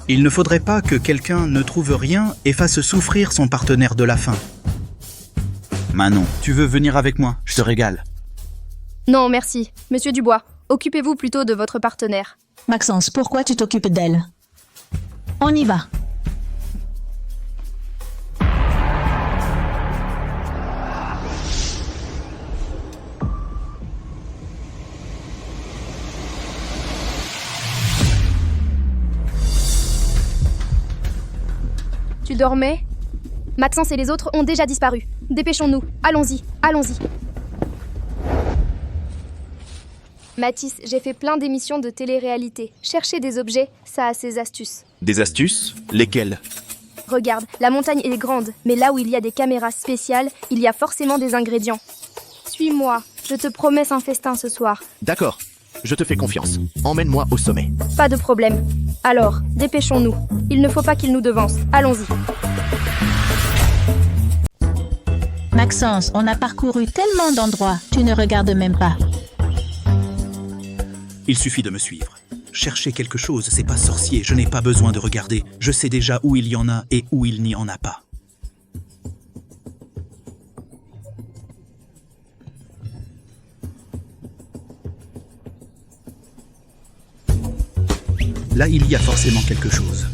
Il ne faudrait pas que quelqu'un ne trouve rien et fasse souffrir son partenaire de la faim. Manon, tu veux venir avec moi? Je te régale. Non, merci. Monsieur Dubois, occupez-vous plutôt de votre partenaire. Maxence, pourquoi tu t'occupes d'elle? On y va. Tu dormais? Maxence et les autres ont déjà disparu. Dépêchons-nous. Allons-y, allons-y. Mathis, j'ai fait plein d'émissions de télé-réalité. Chercher des objets, ça a ses astuces. Des astuces? Lesquelles? Regarde, la montagne est grande, mais là où il y a des caméras spéciales, il y a forcément des ingrédients. Suis-moi, je te promets un festin ce soir. D'accord, je te fais confiance. Emmène-moi au sommet. Pas de problème. Alors, dépêchons-nous. Il ne faut pas qu'il nous devance. Allons-y. Maxence, on a parcouru tellement d'endroits, tu ne regardes même pas. Il suffit de me suivre. Chercher quelque chose, c'est pas sorcier, je n'ai pas besoin de regarder. Je sais déjà où il y en a et où il n'y en a pas. Là, il y a forcément quelque chose.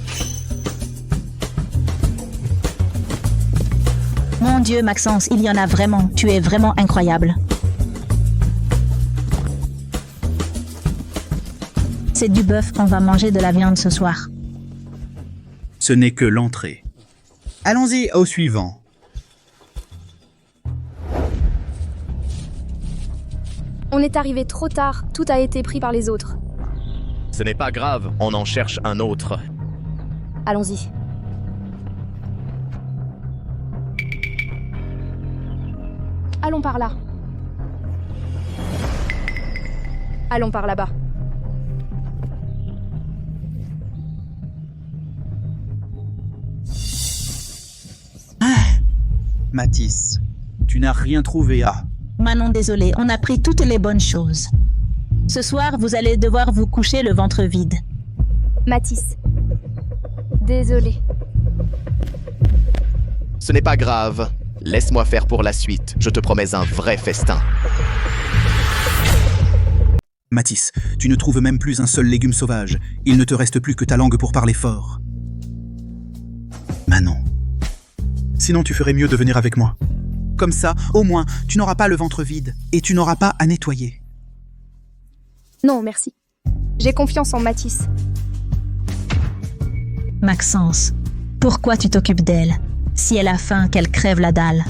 Mon Dieu, Maxence, il y en a vraiment. Tu es vraiment incroyable. C'est du bœuf, on va manger de la viande ce soir. Ce n'est que l'entrée. Allons-y au suivant. On est arrivé trop tard, tout a été pris par les autres. Ce n'est pas grave, on en cherche un autre. Allons-y. Allons par là. Allons par là-bas. Mathis, tu n'as rien trouvé à... Manon, désolé, on a pris toutes les bonnes choses. Ce soir, vous allez devoir vous coucher le ventre vide. Mathis. Désolé. Ce n'est pas grave. Laisse-moi faire pour la suite. Je te promets un vrai festin. Mathis, tu ne trouves même plus un seul légume sauvage. Il ne te reste plus que ta langue pour parler fort. Manon. Sinon, tu ferais mieux de venir avec moi. Comme ça, au moins, tu n'auras pas le ventre vide et tu n'auras pas à nettoyer. Non, merci. J'ai confiance en Mathis. Maxence, pourquoi tu t'occupes d'elle? Si elle a faim, qu'elle crève la dalle.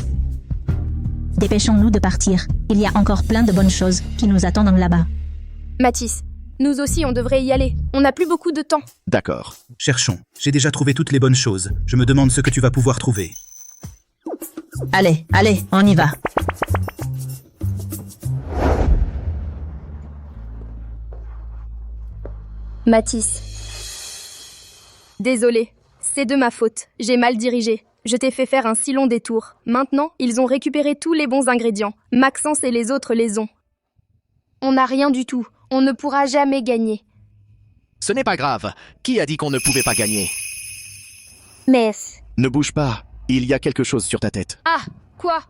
Dépêchons-nous de partir. Il y a encore plein de bonnes choses qui nous attendent là-bas. Mathis, nous aussi on devrait y aller. On n'a plus beaucoup de temps. D'accord. Cherchons. J'ai déjà trouvé toutes les bonnes choses. Je me demande ce que tu vas pouvoir trouver. Allez, allez, on y va. Mathis. Désolé, c'est de ma faute. J'ai mal dirigé. Je t'ai fait faire un si long détour. Maintenant, ils ont récupéré tous les bons ingrédients. Maxence et les autres les ont. On n'a rien du tout. On ne pourra jamais gagner. Ce n'est pas grave. Qui a dit qu'on ne pouvait pas gagner? Mais... Ne bouge pas. Il y a quelque chose sur ta tête. Ah, quoi?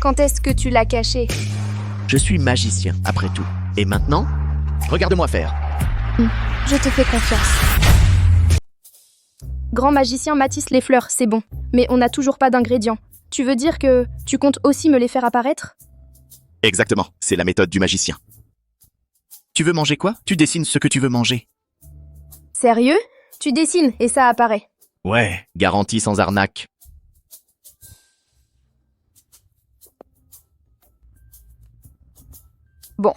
Quand est-ce que tu l'as caché? Je suis magicien, après tout. Et maintenant, regarde-moi faire. Je te fais confiance. Grand magicien Mathis les fleurs, c'est bon. Mais on n'a toujours pas d'ingrédients. Tu veux dire que tu comptes aussi me les faire apparaître? Exactement, c'est la méthode du magicien. Tu veux manger quoi? Tu dessines ce que tu veux manger. Sérieux? Tu dessines et ça apparaît. Ouais, garantie sans arnaque. Bon.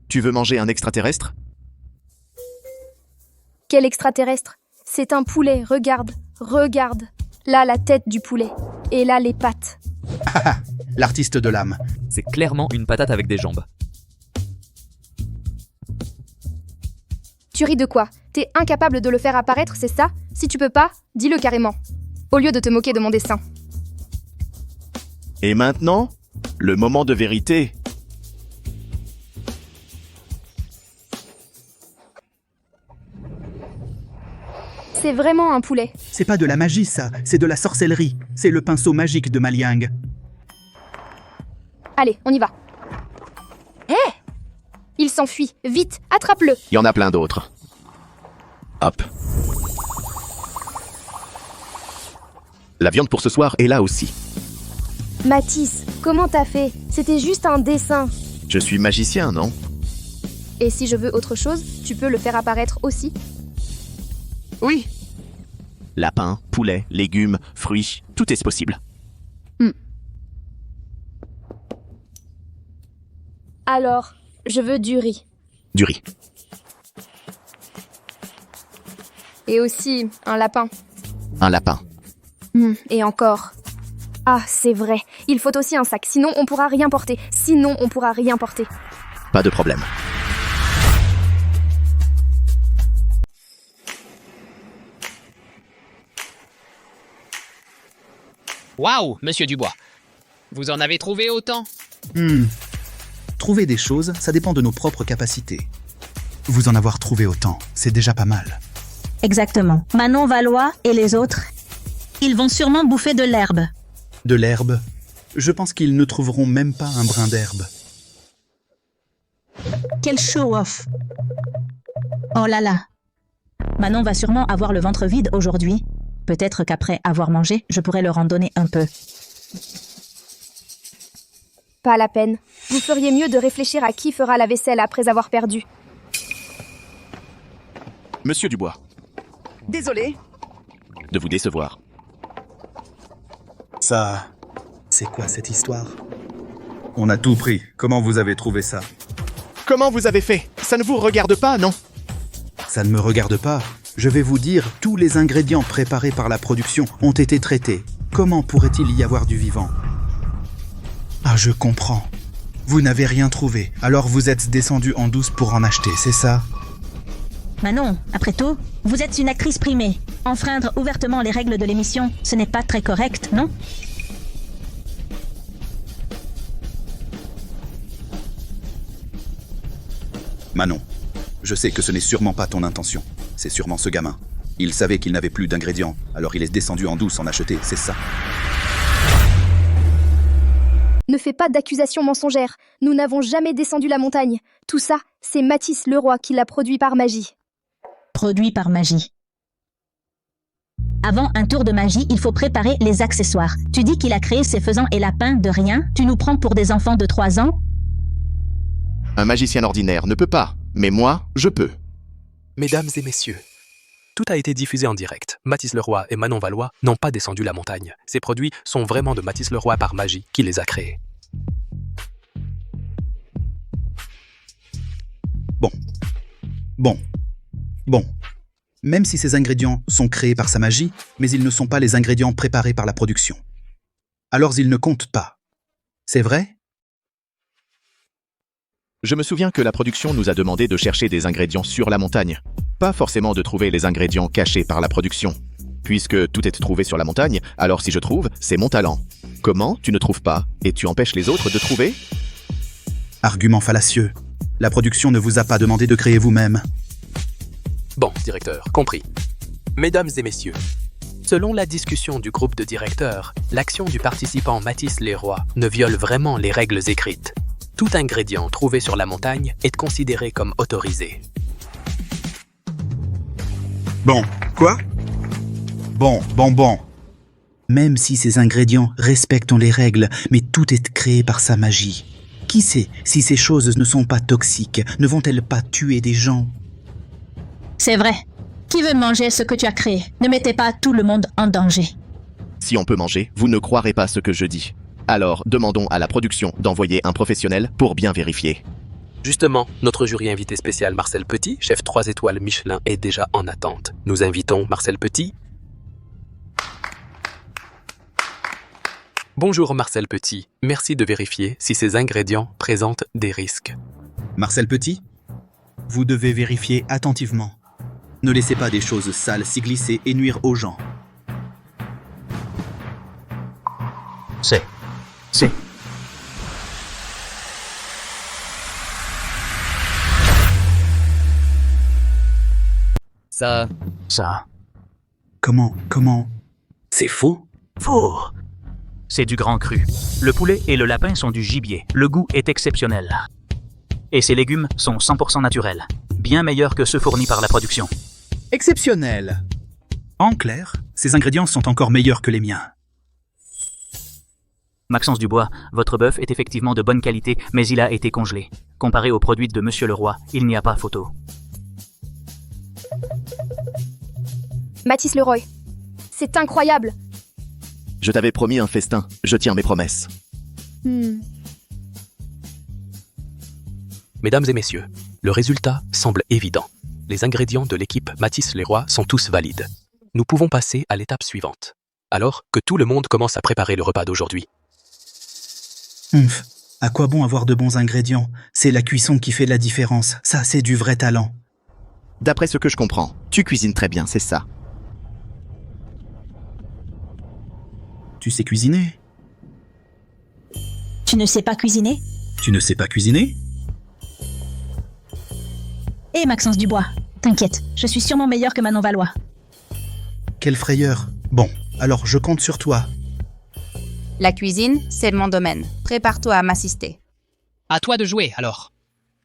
Tu veux manger un extraterrestre? Quel extraterrestre? C'est un poulet, regarde, regarde. Là, la tête du poulet. Et là, les pattes. L'artiste de l'âme. C'est clairement une patate avec des jambes. Tu ris de quoi? T'es incapable de le faire apparaître, c'est ça? Si tu peux pas, dis-le carrément. Au lieu de te moquer de mon dessin. Et maintenant, le moment de vérité. C'est vraiment un poulet. C'est pas de la magie, ça. C'est de la sorcellerie. C'est le pinceau magique de Maliang. Allez, on y va. Hé! Il s'enfuit. Vite, attrape-le. Il y en a plein d'autres. Hop. La viande pour ce soir est là aussi. Mathis, comment t'as fait? C'était juste un dessin. Je suis magicien, non? Et si je veux autre chose, tu peux le faire apparaître aussi? Oui. Lapin, poulet, légumes, fruits, tout est possible. Alors, je veux du riz. Du riz. Et aussi un lapin. Un lapin. Et encore. Ah, c'est vrai. Il faut aussi un sac, sinon on pourra rien porter. Sinon on pourra rien porter. Pas de problème. Waouh, monsieur Dubois. Vous en avez trouvé autant? Trouver des choses, ça dépend de nos propres capacités. Vous en avoir trouvé autant, c'est déjà pas mal. Exactement. Manon Valois et les autres, ils vont sûrement bouffer de l'herbe. De l'herbe? Je pense qu'ils ne trouveront même pas un brin d'herbe. Quel show-off! Oh là là! Manon va sûrement avoir le ventre vide aujourd'hui. Peut-être qu'après avoir mangé, je pourrais leur en donner un peu. Pas la peine. Vous feriez mieux de réfléchir à qui fera la vaisselle après avoir perdu. Monsieur Dubois, Désolé. de vous décevoir. Ça... c'est quoi cette histoire? On a tout pris. Comment vous avez trouvé ça? Comment vous avez fait? Ça ne vous regarde pas, non? Ça ne me regarde pas. Je vais vous dire, tous les ingrédients préparés par la production ont été traités. Comment pourrait-il y avoir du vivant? Ah, je comprends. Vous n'avez rien trouvé, alors vous êtes descendu en douce pour en acheter, c'est ça? Manon, après tout, vous êtes une actrice primée. Enfreindre ouvertement les règles de l'émission, ce n'est pas très correct, non? Manon, je sais que ce n'est sûrement pas ton intention. C'est sûrement ce gamin. Il savait qu'il n'avait plus d'ingrédients, alors il est descendu en douce en acheter, c'est ça. Ne fais pas d'accusations mensongères. Nous n'avons jamais descendu la montagne. Tout ça, c'est Mathis Leroy qui l'a produit par magie. Produit par magie. Avant un tour de magie, il faut préparer les accessoires. Tu dis qu'il a créé ses faisans et lapins de rien? Tu nous prends pour des enfants de 3 ans? Un magicien ordinaire ne peut pas, mais moi, je peux. Mesdames et messieurs, tout a été diffusé en direct. Mathis Leroy et Manon Valois n'ont pas descendu la montagne. Ces produits sont vraiment de Mathis Leroy par magie qui les a créés. Bon. Même si ces ingrédients sont créés par sa magie, mais ils ne sont pas les ingrédients préparés par la production. Alors ils ne comptent pas. C'est vrai? Je me souviens que la production nous a demandé de chercher des ingrédients sur la montagne. Pas forcément de trouver les ingrédients cachés par la production. Puisque tout est trouvé sur la montagne, alors si je trouve, c'est mon talent. Comment tu ne trouves pas et tu empêches les autres de trouver? Argument fallacieux. La production ne vous a pas demandé de créer vous-même. Bon, directeur, compris. Mesdames et messieurs, selon la discussion du groupe de directeurs, l'action du participant Mathis Leroy ne viole vraiment les règles écrites. Tout ingrédient trouvé sur la montagne est considéré comme autorisé. Bon, quoi? Bon. Même si ces ingrédients respectent les règles, mais tout est créé par sa magie. Qui sait si ces choses ne sont pas toxiques? Ne vont-elles pas tuer des gens? C'est vrai. Qui veut manger ce que tu as créé? Ne mettez pas tout le monde en danger. Si on peut manger, vous ne croirez pas ce que je dis. Alors, demandons à la production d'envoyer un professionnel pour bien vérifier. Justement, notre jury invité spécial Marcel Petit, chef 3 étoiles Michelin, est déjà en attente. Nous invitons Marcel Petit. Bonjour Marcel Petit, merci de vérifier si ces ingrédients présentent des risques. Marcel Petit, vous devez vérifier attentivement. Ne laissez pas des choses sales s'y glisser et nuire aux gens. C'est. Ça. Comment? C'est faux? Faux. C'est du grand cru. Le poulet et le lapin sont du gibier. Le goût est exceptionnel. Et ces légumes sont 100% naturels. Bien meilleurs que ceux fournis par la production. Exceptionnel. En clair, ces ingrédients sont encore meilleurs que les miens. Maxence Dubois, votre bœuf est effectivement de bonne qualité, mais il a été congelé. Comparé aux produits de Monsieur Leroy, il n'y a pas photo. Mathis Leroy, c'est incroyable. Je t'avais promis un festin, je tiens mes promesses. Mesdames et messieurs, le résultat semble évident. Les ingrédients de l'équipe Mathis Leroy sont tous valides. Nous pouvons passer à l'étape suivante. Alors que tout le monde commence à préparer le repas d'aujourd'hui. À quoi bon avoir de bons ingrédients? C'est la cuisson qui fait la différence. Ça, c'est du vrai talent. D'après ce que je comprends, tu cuisines très bien, c'est ça? Tu sais cuisiner? Tu ne sais pas cuisiner? Tu ne sais pas cuisiner? Hé Maxence Dubois, t'inquiète, je suis sûrement meilleur que Manon Valois. Quelle frayeur. Bon, alors je compte sur toi. La cuisine, c'est mon domaine. Prépare-toi à m'assister. À toi de jouer, alors.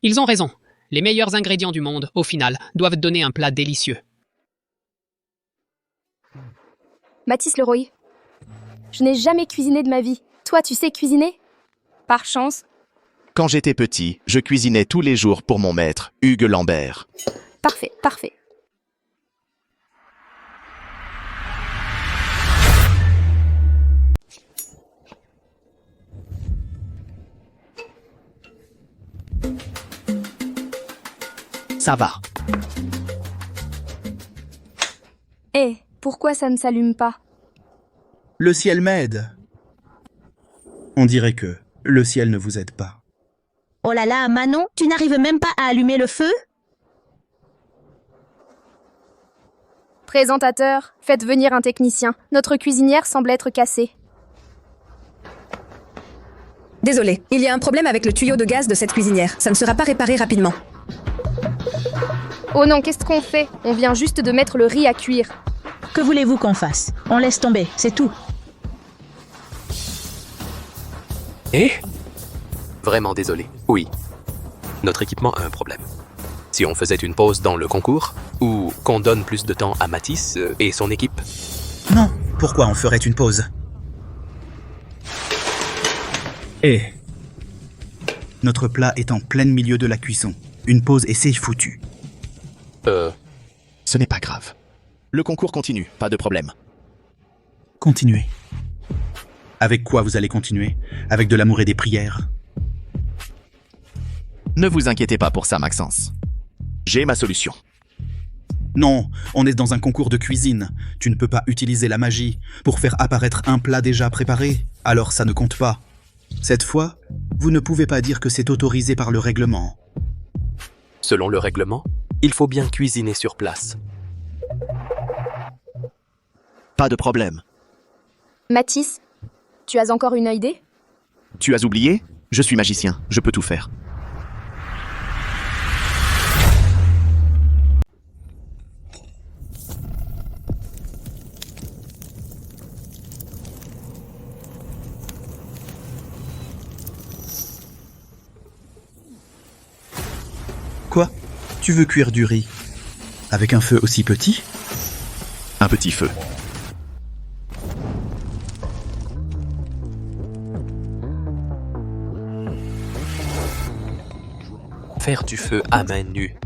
Ils ont raison. Les meilleurs ingrédients du monde, au final, doivent donner un plat délicieux. Mathis Leroy, je n'ai jamais cuisiné de ma vie. Toi, tu sais cuisiner? Par chance. Quand j'étais petit, je cuisinais tous les jours pour mon maître, Hugues Lambert. Parfait, parfait. Ça va. Hé, pourquoi ça ne s'allume pas? Le ciel m'aide. On dirait que le ciel ne vous aide pas. Oh là là, Manon, tu n'arrives même pas à allumer le feu? Présentateur, faites venir un technicien. Notre cuisinière semble être cassée. Désolé, il y a un problème avec le tuyau de gaz de cette cuisinière. Ça ne sera pas réparé rapidement. Oh non, qu'est-ce qu'on fait? On vient juste de mettre le riz à cuire. Que voulez-vous qu'on fasse? On laisse tomber, c'est tout. Eh? Vraiment désolé. Oui. Notre équipement a un problème. Si on faisait une pause dans le concours, ou qu'on donne plus de temps à Mathis et son équipe? Non, pourquoi on ferait une pause? Notre plat est en plein milieu de la cuisson. Une pause et c'est foutu. Ce n'est pas grave. Le concours continue, pas de problème. Continuez. Avec quoi vous allez continuer? Avec de l'amour et des prières? Ne vous inquiétez pas pour ça, Maxence. J'ai ma solution. Non, on est dans un concours de cuisine. Tu ne peux pas utiliser la magie pour faire apparaître un plat déjà préparé. Alors ça ne compte pas. Cette fois, vous ne pouvez pas dire que c'est autorisé par le règlement. Selon le règlement, il faut bien cuisiner sur place. Pas de problème. Mathis, tu as encore une idée? Tu as oublié? Je suis magicien, je peux tout faire. Quoi? Tu veux cuire du riz? Avec un feu aussi petit? Un petit feu. Faire du feu à main nue.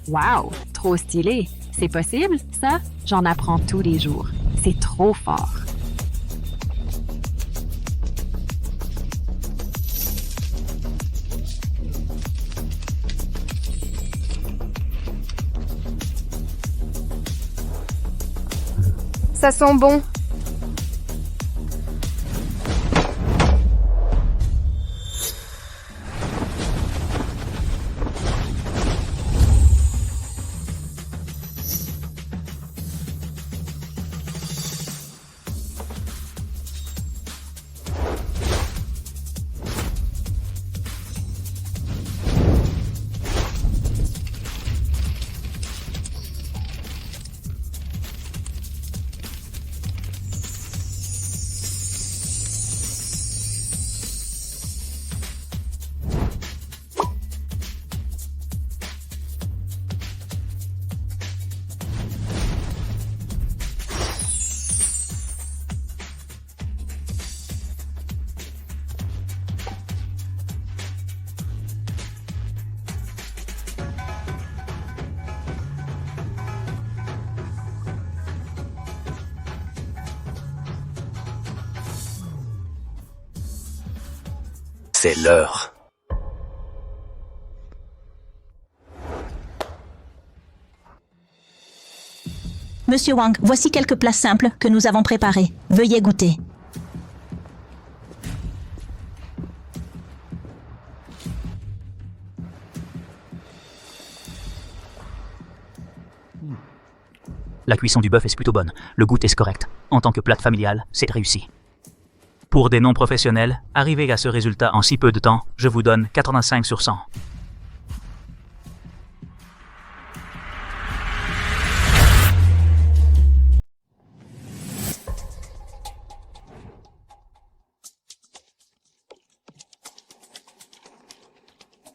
Wow, trop stylé. C'est possible, ça? J'en apprends tous les jours. C'est trop fort. Ça sent bon. C'est l'heure. Monsieur Wang, voici quelques plats simples que nous avons préparés. Veuillez goûter. La cuisson du bœuf est plutôt bonne. Le goût est correct. En tant que plate familiale, c'est réussi. Pour des non-professionnels, arriver à ce résultat en si peu de temps, je vous donne 85 sur 100.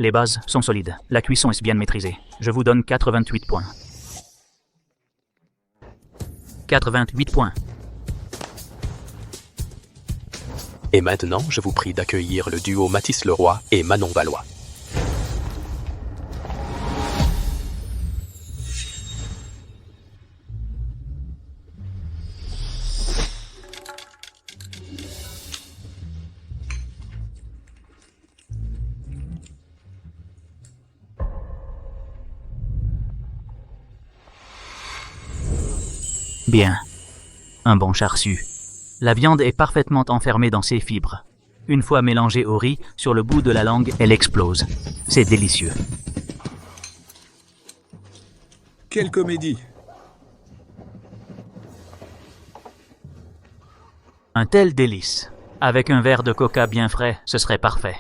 Les bases sont solides. La cuisson est bien maîtrisée. Je vous donne 88 points. 88 points. Et maintenant, je vous prie d'accueillir le duo Mathis Leroy et Manon Valois. Bien. Un bon char-siu. La viande est parfaitement enfermée dans ses fibres. Une fois mélangée au riz, sur le bout de la langue, elle explose. C'est délicieux. Quelle comédie! Un tel délice. Avec un verre de coca bien frais, ce serait parfait.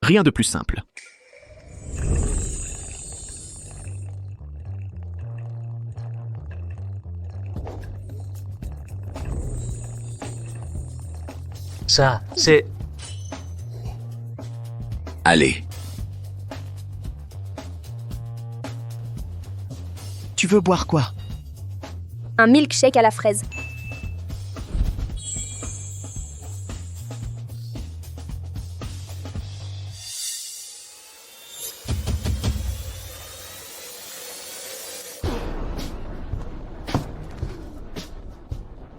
Rien de plus simple. Ça, c'est... Allez. Tu veux boire quoi? Un milkshake à la fraise.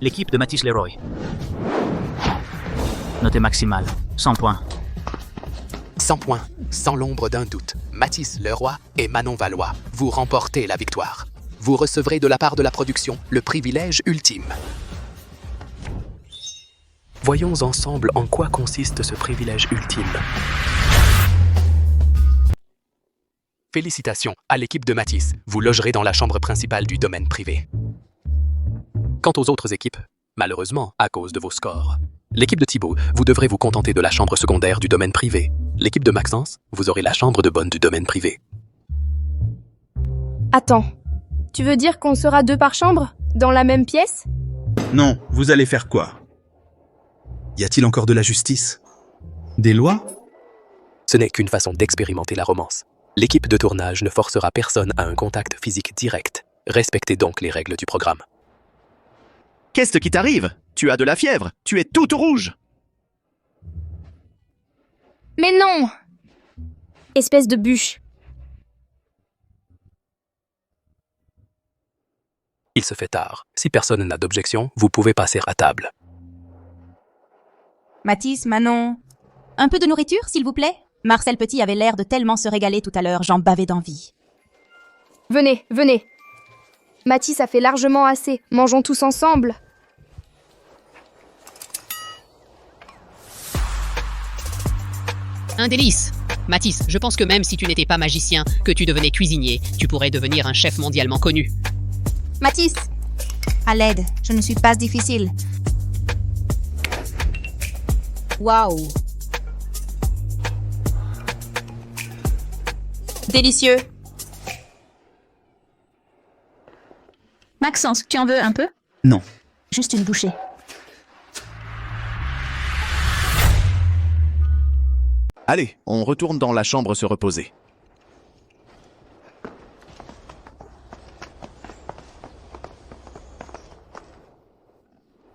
L'équipe de Mathis Leroy. Notée maximale, 100 points. 100 points, sans l'ombre d'un doute. Mathis Leroy et Manon Valois, vous remportez la victoire. Vous recevrez de la part de la production le privilège ultime. Voyons ensemble en quoi consiste ce privilège ultime. Félicitations à l'équipe de Mathis. Vous logerez dans la chambre principale du domaine privé. Quant aux autres équipes, malheureusement, à cause de vos scores. L'équipe de Thibaut, vous devrez vous contenter de la chambre secondaire du domaine privé. L'équipe de Maxence, vous aurez la chambre de bonne du domaine privé. Attends, tu veux dire qu'on sera 2 par chambre? Dans la même pièce? Non, vous allez faire quoi? Y a-t-il encore de la justice? Des lois? Ce n'est qu'une façon d'expérimenter la romance. L'équipe de tournage ne forcera personne à un contact physique direct. Respectez donc les règles du programme. Qu'est-ce qui t'arrive? Tu as de la fièvre, tu es toute rouge. Mais non! Espèce de bûche. Il se fait tard. Si personne n'a d'objection, vous pouvez passer à table. Mathis, Manon... Un peu de nourriture, s'il vous plaît? Marcel Petit avait l'air de tellement se régaler tout à l'heure, j'en bavais d'envie. Venez, venez. Mathis a fait largement assez. Mangeons tous ensemble. Un délice. Mathis, je pense que même si tu n'étais pas magicien, que tu devenais cuisinier, tu pourrais devenir un chef mondialement connu. Mathis! À l'aide, je ne suis pas difficile. Waouh! Délicieux! Maxence, tu en veux un peu? Non. Juste une bouchée. Allez, on retourne dans la chambre se reposer.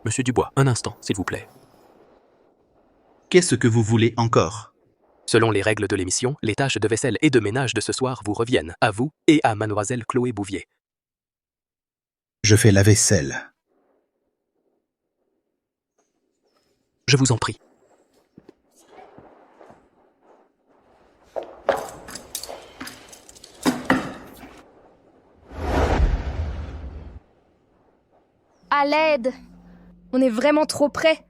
Monsieur Dubois, un instant, s'il vous plaît. Qu'est-ce que vous voulez encore? Selon les règles de l'émission, les tâches de vaisselle et de ménage de ce soir vous reviennent, à vous et à mademoiselle Chloé Bouvier. Je fais la vaisselle. Je vous en prie. À l'aide! On est vraiment trop près.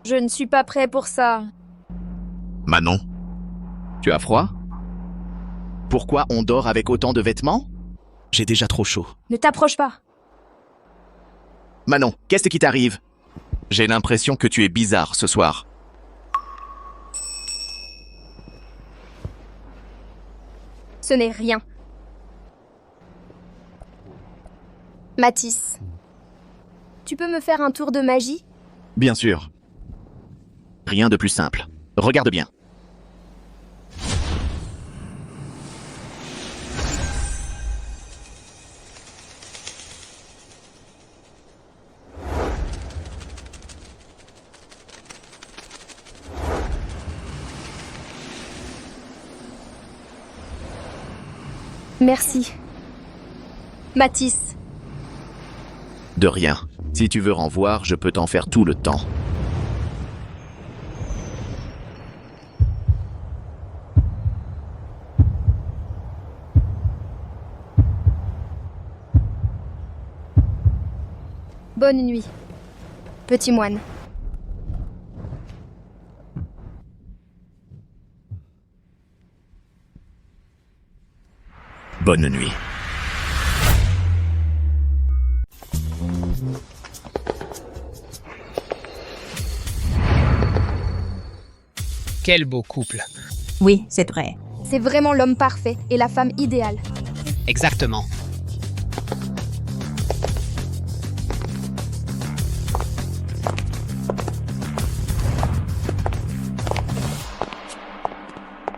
Je ne suis pas prêt pour ça. Manon, tu as froid? Pourquoi on dort avec autant de vêtements? J'ai déjà trop chaud. Ne t'approche pas. Manon, qu'est-ce qui t'arrive? J'ai l'impression que tu es bizarre ce soir. Ce n'est rien. Mathis, tu peux me faire un tour de magie? Bien sûr. Rien de plus simple. Regarde bien. Merci. Mathis. De rien. Si tu veux en voir, je peux t'en faire tout le temps. Bonne nuit, petit moine. Bonne nuit. Quel beau couple. Oui, c'est vrai. C'est vraiment l'homme parfait et la femme idéale. Exactement.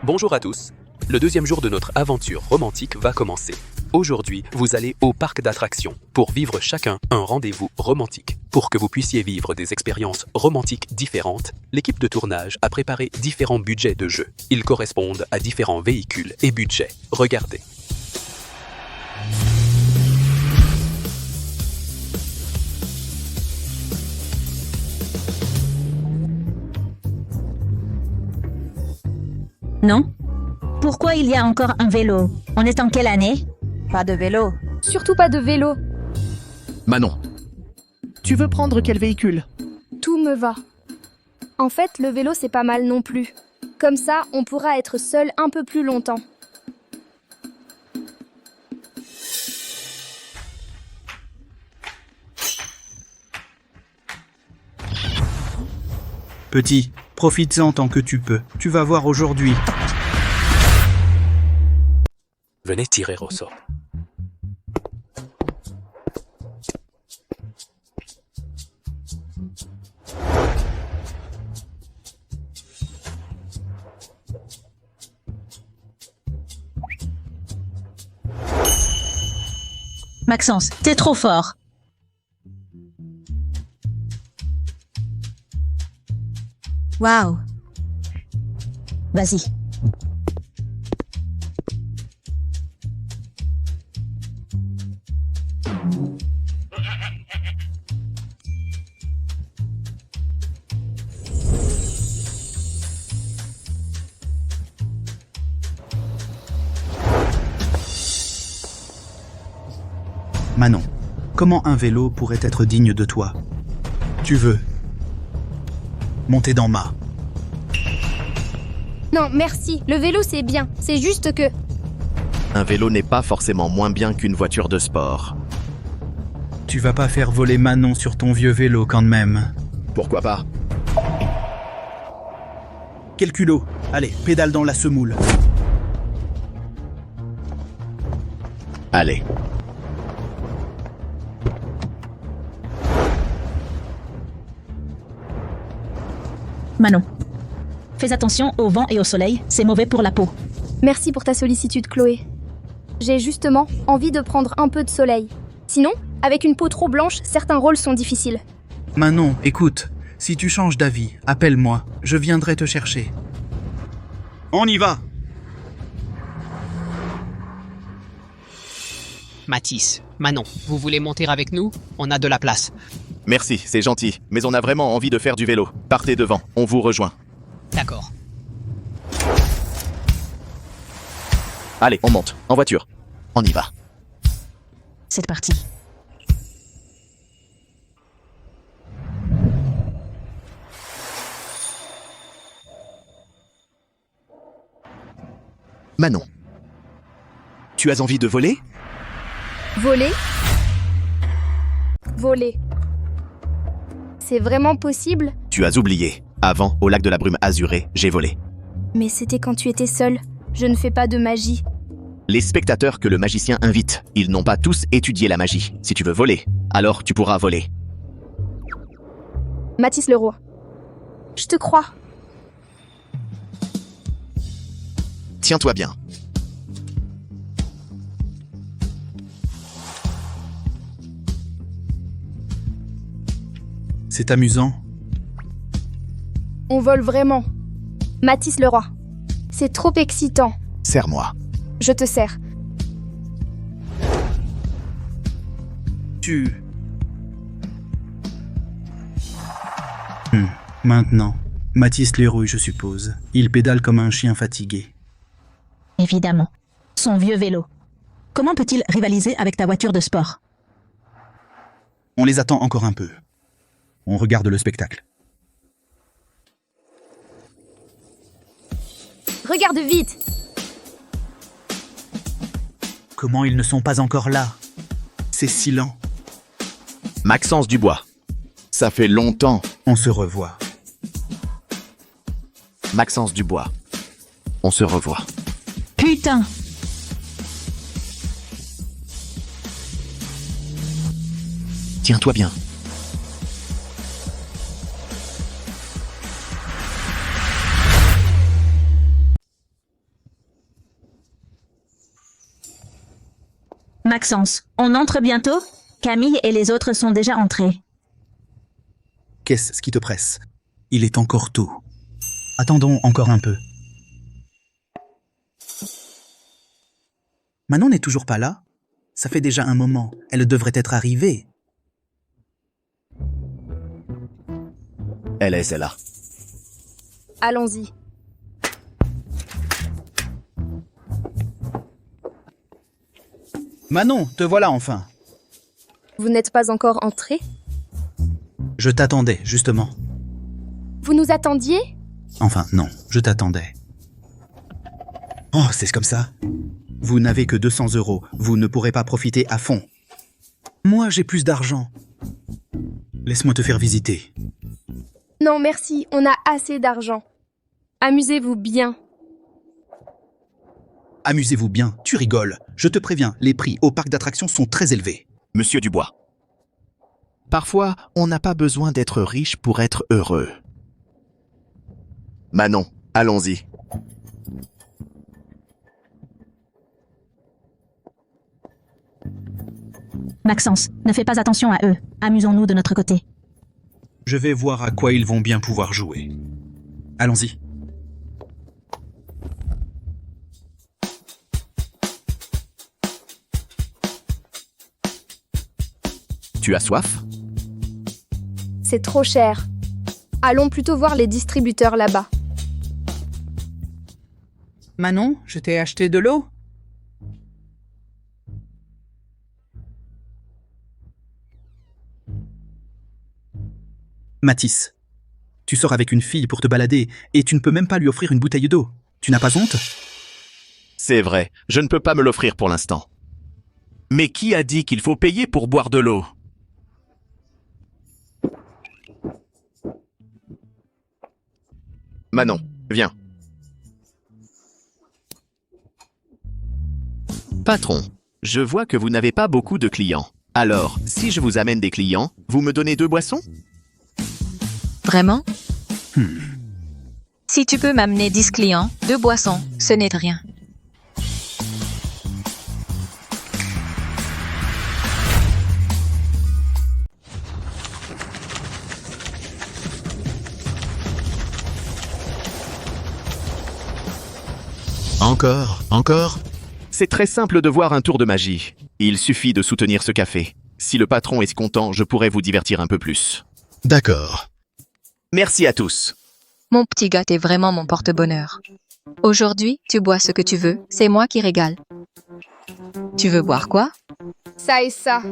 Bonjour à tous. Le deuxième jour de notre aventure romantique va commencer. Aujourd'hui, vous allez au parc d'attractions pour vivre chacun un rendez-vous romantique. Pour que vous puissiez vivre des expériences romantiques différentes, l'équipe de tournage a préparé différents budgets de jeu. Ils correspondent à différents véhicules et budgets. Regardez. Non? Pourquoi il y a encore un vélo? On est en quelle année? Pas de vélo. Surtout pas de vélo. Manon, tu veux prendre quel véhicule? Tout me va. En fait, le vélo, c'est pas mal non plus. Comme ça, on pourra être seul un peu plus longtemps. Petit, profites-en tant que tu peux. Tu vas voir aujourd'hui. Venez tirer au sort. Maxence, t'es trop fort. Waouh. Vas-y. Manon, comment un vélo pourrait être digne de toi? Tu veux monter dans ma... Non, merci. Le vélo, c'est bien. C'est juste que... Un vélo n'est pas forcément moins bien qu'une voiture de sport. Tu vas pas faire voler Manon sur ton vieux vélo quand même. Pourquoi pas? Quel culot. Allez, pédale dans la semoule. Allez. Manon, fais attention au vent et au soleil, c'est mauvais pour la peau. Merci pour ta sollicitude, Chloé. J'ai justement envie de prendre un peu de soleil. Sinon, avec une peau trop blanche, certains rôles sont difficiles. Manon, écoute, si tu changes d'avis, appelle-moi, je viendrai te chercher. On y va! Mathis, Manon, vous voulez monter avec nous? On a de la place. Merci, c'est gentil, mais on a vraiment envie de faire du vélo. Partez devant, on vous rejoint. D'accord. Allez, on monte, en voiture. On y va. C'est parti. Manon. Tu as envie de voler? Voler? Voler. C'est vraiment possible? Tu as oublié. Avant, au lac de la brume azurée, j'ai volé. Mais c'était quand tu étais seul. Je ne fais pas de magie. Les spectateurs que le magicien invite, ils n'ont pas tous étudié la magie. Si tu veux voler, alors tu pourras voler. Mathis Leroy. Je te crois. Tiens-toi bien. C'est amusant. On vole vraiment. Mathis Leroy. C'est trop excitant. Serre-moi. Je te sers. Maintenant. Mathis Leroy, je suppose. Il pédale comme un chien fatigué. Évidemment. Son vieux vélo. Comment peut-il rivaliser avec ta voiture de sport? On les attend encore un peu. On regarde le spectacle. Regarde vite. Comment ils ne sont pas encore là? C'est si lent. Maxence Dubois. Ça fait longtemps. On se revoit. Maxence Dubois. On se revoit. Putain! Tiens-toi bien. Maxence, on entre bientôt? Camille et les autres sont déjà entrés. Qu'est-ce qui te presse? Il est encore tôt. Attendons encore un peu. Manon n'est toujours pas là? Ça fait déjà un moment. Elle devrait être arrivée. Elle est celle-là. Allons-y. Manon, te voilà enfin. Vous n'êtes pas encore entré? Je t'attendais, justement. Vous nous attendiez? Enfin, non, je t'attendais. Oh, c'est comme ça. Vous n'avez que 200 €. Vous ne pourrez pas profiter à fond. Moi, j'ai plus d'argent. Laisse-moi te faire visiter. Non, merci, on a assez d'argent. Amusez-vous bien. Amusez-vous bien, tu rigoles. Je te préviens, les prix au parc d'attractions sont très élevés. Monsieur Dubois. Parfois, on n'a pas besoin d'être riche pour être heureux. Manon, allons-y. Maxence, ne fais pas attention à eux. Amusons-nous de notre côté. Je vais voir à quoi ils vont bien pouvoir jouer. Allons-y. Tu as soif? C'est trop cher. Allons plutôt voir les distributeurs là-bas. Manon, je t'ai acheté de l'eau. Mathis, tu sors avec une fille pour te balader et tu ne peux même pas lui offrir une bouteille d'eau. Tu n'as pas honte? C'est vrai, je ne peux pas me l'offrir pour l'instant. Mais qui a dit qu'il faut payer pour boire de l'eau? Manon, viens. Patron, je vois que vous n'avez pas beaucoup de clients. Alors, si je vous amène des clients, vous me donnez 2 boissons? Vraiment? Si tu peux m'amener 10 clients, 2 boissons, ce n'est rien. Encore? C'est très simple de voir un tour de magie. Il suffit de soutenir ce café. Si le patron est content, je pourrais vous divertir un peu plus. D'accord. Merci à tous. Mon petit gars, t'es vraiment mon porte-bonheur. Aujourd'hui, tu bois ce que tu veux, c'est moi qui régale. Tu veux boire quoi? Ça et ça.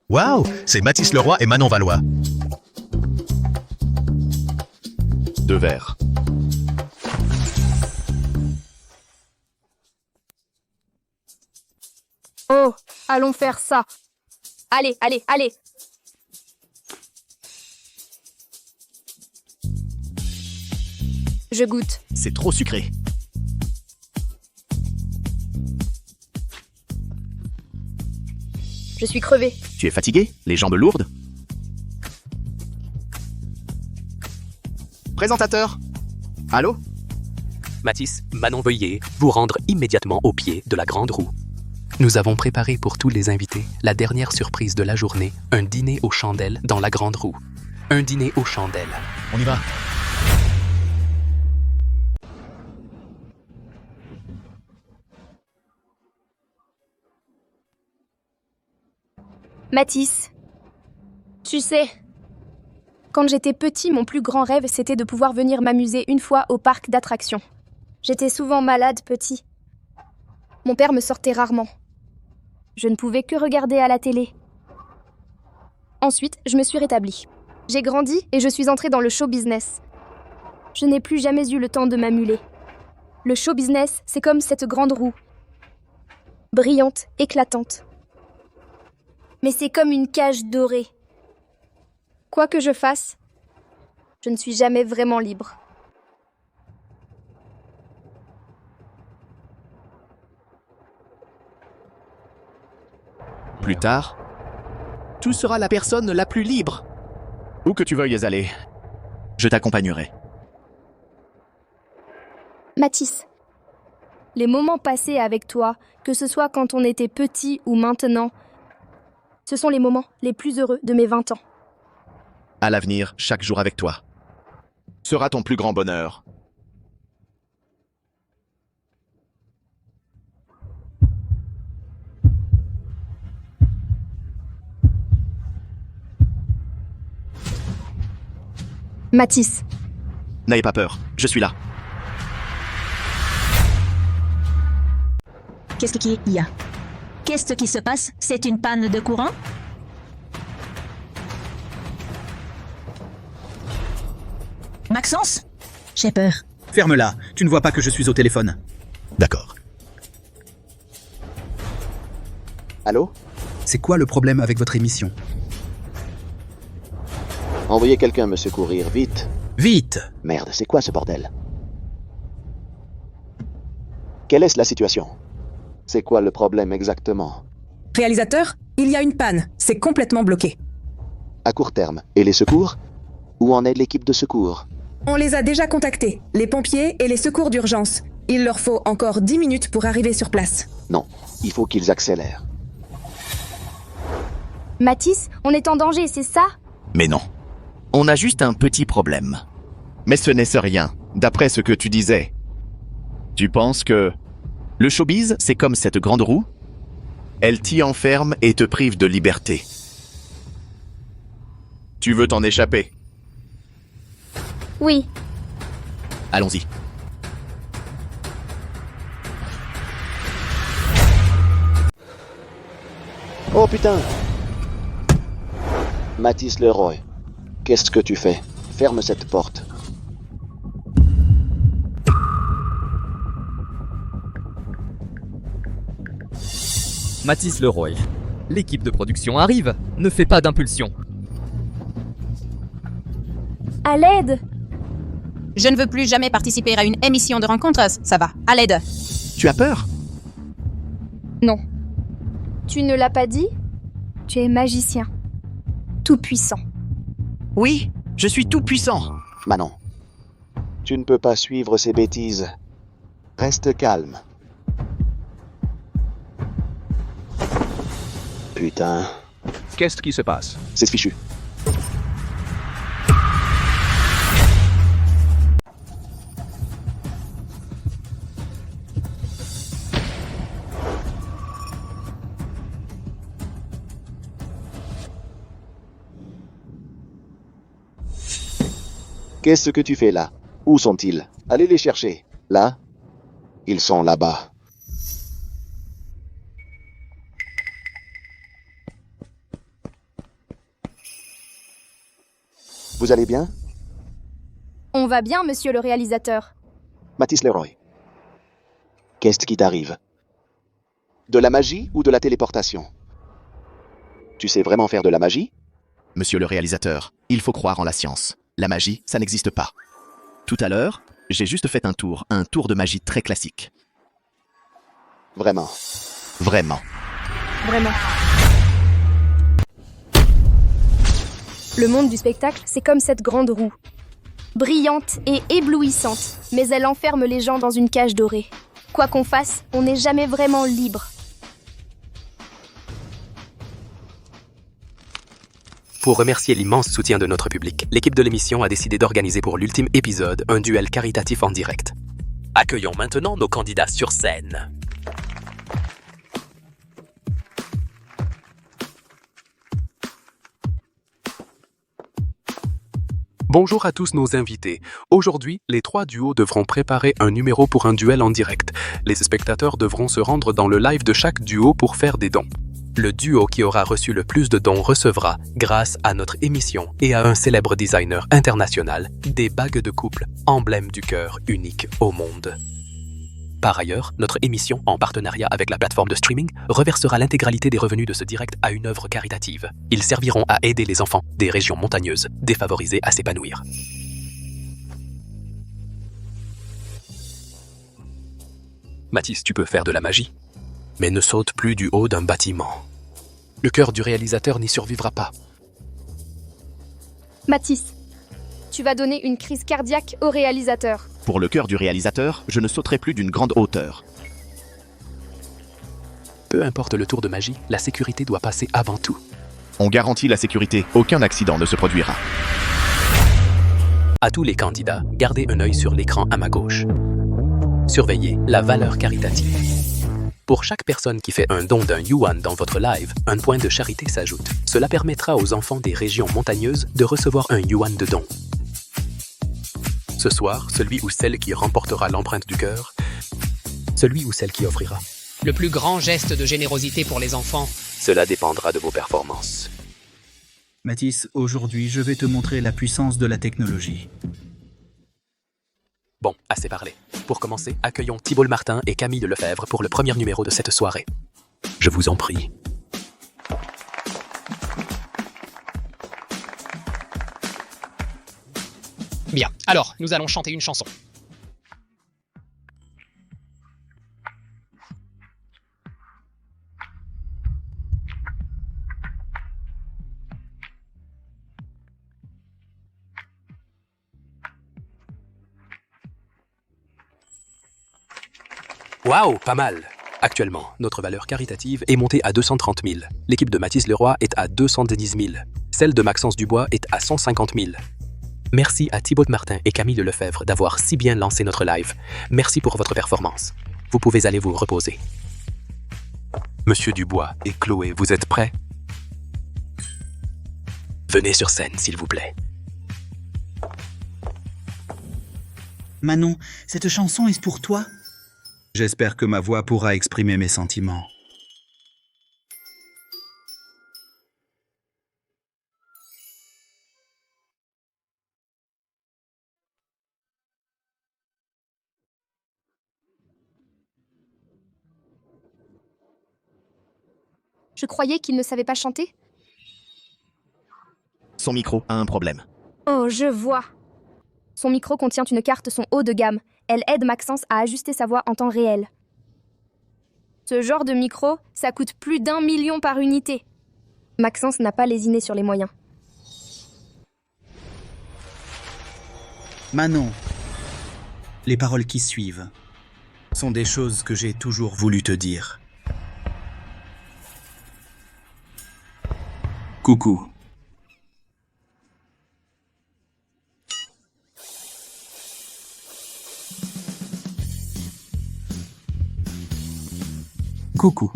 Waouh, c'est Mathis Leroy et Manon Valois. 2 verres. Oh, allons faire ça. Allez, allez, allez. Je goûte. C'est trop sucré. Je suis crevée. Tu es fatigué? Les jambes lourdes? Présentateur. Allô? Mathis, Manon, veuillez vous rendre immédiatement au pied de la grande roue. Nous avons préparé pour tous les invités la dernière surprise de la journée, un dîner aux chandelles dans la grande roue. Un dîner aux chandelles. On y va. Mathis, tu sais, quand j'étais petit, mon plus grand rêve, c'était de pouvoir venir m'amuser une fois au parc d'attractions. J'étais souvent malade petit. Mon père me sortait rarement. Je ne pouvais que regarder à la télé. Ensuite, je me suis rétablie. J'ai grandi et je suis entrée dans le show business. Je n'ai plus jamais eu le temps de m'amuler. Le show business, c'est comme cette grande roue. Brillante, éclatante. Mais c'est comme une cage dorée. Quoi que je fasse, je ne suis jamais vraiment libre. Plus tard, tu seras la personne la plus libre. Où que tu veuilles aller, je t'accompagnerai. Mathis, les moments passés avec toi, que ce soit quand on était petit ou maintenant, ce sont les moments les plus heureux de mes 20 ans. À l'avenir, chaque jour avec toi sera ton plus grand bonheur. Mathis. N'ayez pas peur, je suis là. Qu'est-ce qu'il y a? Qu'est-ce qui se passe? C'est une panne de courant? Maxence? J'ai peur. Ferme-la, tu ne vois pas que je suis au téléphone. D'accord. Allô? C'est quoi le problème avec votre émission? Envoyez quelqu'un me secourir, vite. Vite! Merde, c'est quoi ce bordel? Quelle est la situation? C'est quoi le problème exactement? Réalisateur, il y a une panne. C'est complètement bloqué. À court terme. Et les secours? Où en est l'équipe de secours? On les a déjà contactés, les pompiers et les secours d'urgence. Il leur faut encore 10 minutes pour arriver sur place. Non, il faut qu'ils accélèrent. Mathis, on est en danger, c'est ça? Mais non. On a juste un petit problème. Mais ce n'est rien, d'après ce que tu disais. Tu penses que le showbiz, c'est comme cette grande roue? Elle t'y enferme et te prive de liberté. Tu veux t'en échapper? Oui. Allons-y. Oh putain! Mathis Leroy, qu'est-ce que tu fais? Ferme cette porte. Mathis Leroy. L'équipe de production arrive. Ne fais pas d'impulsion. À l'aide! Je ne veux plus jamais participer à une émission de rencontres, ça va, à l'aide. Tu as peur? Non. Tu ne l'as pas dit? Tu es magicien. Tout puissant. Oui, je suis tout puissant. Manon, tu ne peux pas suivre ces bêtises. Reste calme. Putain. Qu'est-ce qui se passe? C'est fichu. Qu'est-ce que tu fais là? Où sont-ils? Allez les chercher. Là? Ils sont là-bas. Vous allez bien? On va bien, monsieur le réalisateur. Mathis Leroy. Qu'est-ce qui t'arrive? De la magie ou de la téléportation? Tu sais vraiment faire de la magie? Monsieur le réalisateur, il faut croire en la science. La magie, ça n'existe pas. Tout à l'heure, j'ai juste fait un tour de magie très classique. Vraiment. Vraiment. Vraiment. Le monde du spectacle, c'est comme cette grande roue. Brillante et éblouissante, mais elle enferme les gens dans une cage dorée. Quoi qu'on fasse, on n'est jamais vraiment libre. Pour remercier l'immense soutien de notre public, l'équipe de l'émission a décidé d'organiser pour l'ultime épisode un duel caritatif en direct. Accueillons maintenant nos candidats sur scène. Bonjour à tous nos invités. Aujourd'hui, les 3 duos devront préparer un numéro pour un duel en direct. Les spectateurs devront se rendre dans le live de chaque duo pour faire des dons. Le duo qui aura reçu le plus de dons recevra, grâce à notre émission et à un célèbre designer international, des bagues de couple, emblème du cœur unique au monde. Par ailleurs, notre émission, en partenariat avec la plateforme de streaming, reversera l'intégralité des revenus de ce direct à une œuvre caritative. Ils serviront à aider les enfants des régions montagneuses défavorisées à s'épanouir. Mathis, tu peux faire de la magie, mais ne saute plus du haut d'un bâtiment. Le cœur du réalisateur n'y survivra pas. Mathis, tu vas donner une crise cardiaque au réalisateur. Pour le cœur du réalisateur, je ne sauterai plus d'une grande hauteur. Peu importe le tour de magie, la sécurité doit passer avant tout. On garantit la sécurité, aucun accident ne se produira. À tous les candidats, gardez un œil sur l'écran à ma gauche. Surveillez la valeur caritative. Pour chaque personne qui fait un don d'un yuan dans votre live, un point de charité s'ajoute. Cela permettra aux enfants des régions montagneuses de recevoir un yuan de don. Ce soir, celui ou celle qui remportera l'empreinte du cœur, celui ou celle qui offrira. Le plus grand geste de générosité pour les enfants. Cela dépendra de vos performances. Mathis, aujourd'hui, je vais te montrer la puissance de la technologie. Bon, assez parlé. Pour commencer, accueillons Thibault Martin et Camille Lefebvre pour le premier numéro de cette soirée. Je vous en prie. Bien, alors, nous allons chanter une chanson. Waouh, pas mal! Actuellement, notre valeur caritative est montée à 230 000. L'équipe de Mathis Leroy est à 210 000. Celle de Maxence Dubois est à 150 000. Merci à Thibault Martin et Camille Lefebvre d'avoir si bien lancé notre live. Merci pour votre performance. Vous pouvez aller vous reposer. Monsieur Dubois et Chloé, vous êtes prêts? Venez sur scène, s'il vous plaît. Manon, cette chanson est pour toi? J'espère que ma voix pourra exprimer mes sentiments. Je croyais qu'il ne savait pas chanter. Son micro a un problème. Oh, je vois. Son micro contient une carte son haut de gamme. Elle aide Maxence à ajuster sa voix en temps réel. Ce genre de micro, ça coûte plus d'1 million par unité. Maxence n'a pas lésiné sur les moyens. Manon, les paroles qui suivent sont des choses que j'ai toujours voulu te dire. Coucou. Coucou.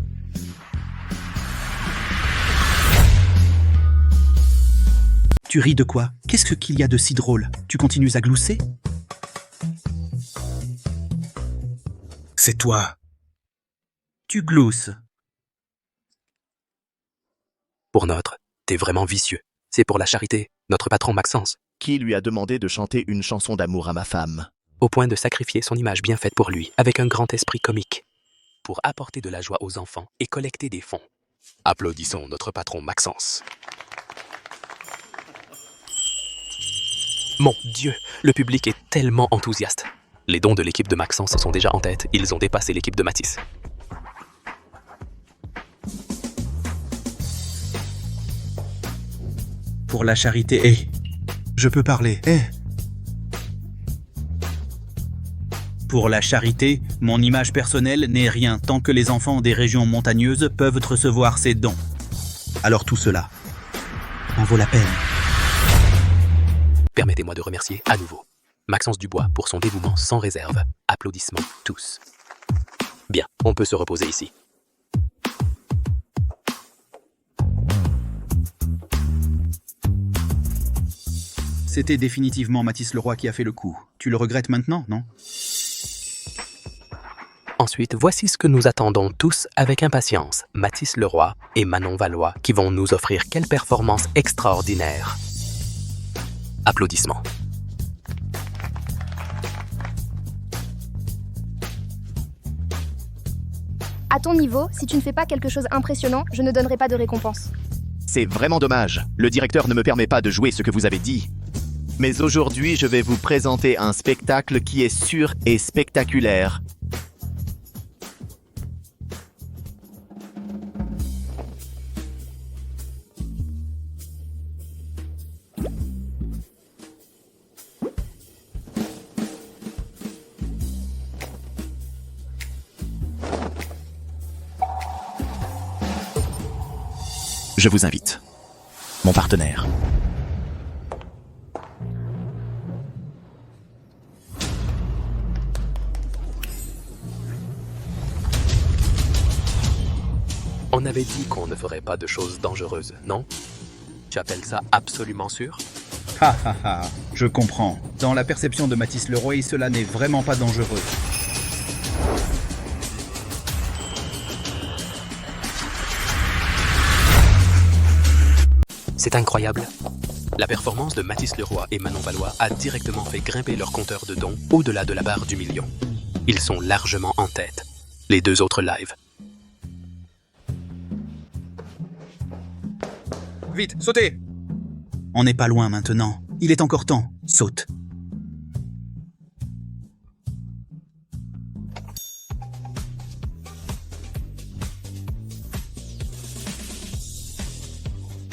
Tu ris de quoi? Qu'est-ce qu'il y a de si drôle? Tu continues à glousser? C'est toi. Tu glousses. Pour notre, t'es vraiment vicieux. C'est pour la charité, notre patron Maxence. Qui lui a demandé de chanter une chanson d'amour à ma femme? Au point de sacrifier son image bien faite pour lui, avec un grand esprit comique. Pour apporter de la joie aux enfants et collecter des fonds. Applaudissons notre patron Maxence. Mon Dieu, le public est tellement enthousiaste. Les dons de l'équipe de Maxence sont déjà en tête, ils ont dépassé l'équipe de Mathis. Pour la charité, je peux parler, Pour la charité, mon image personnelle n'est rien tant que les enfants des régions montagneuses peuvent recevoir ces dons. Alors tout cela en vaut la peine. Permettez-moi de remercier à nouveau Maxence Dubois pour son dévouement sans réserve. Applaudissements tous. Bien, on peut se reposer ici. C'était définitivement Mathis Leroy qui a fait le coup. Tu le regrettes maintenant, non? Ensuite, voici ce que nous attendons tous avec impatience. Mathis Leroy et Manon Valois qui vont nous offrir quelle performance extraordinaire. Applaudissements. À ton niveau, si tu ne fais pas quelque chose d'impressionnant, je ne donnerai pas de récompense. C'est vraiment dommage. Le directeur ne me permet pas de jouer ce que vous avez dit. Mais aujourd'hui, je vais vous présenter un spectacle qui est sûr et spectaculaire. Je vous invite. Mon partenaire. On avait dit qu'on ne ferait pas de choses dangereuses, non? Tu appelles ça absolument sûr? Ha ha ha, je comprends. Dans la perception de Mathis Leroy, cela n'est vraiment pas dangereux. C'est incroyable. La performance de Mathis Leroy et Manon Valois a directement fait grimper leur compteur de dons au-delà de la barre du million. Ils sont largement en tête. Les deux autres lives. Vite, sautez! On n'est pas loin maintenant. Il est encore temps. Saute.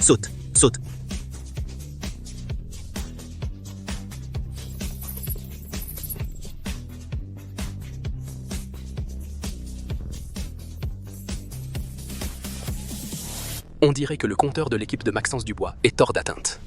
Saute, saute. On dirait que le compteur de l'équipe de Maxence Dubois est hors d'atteinte.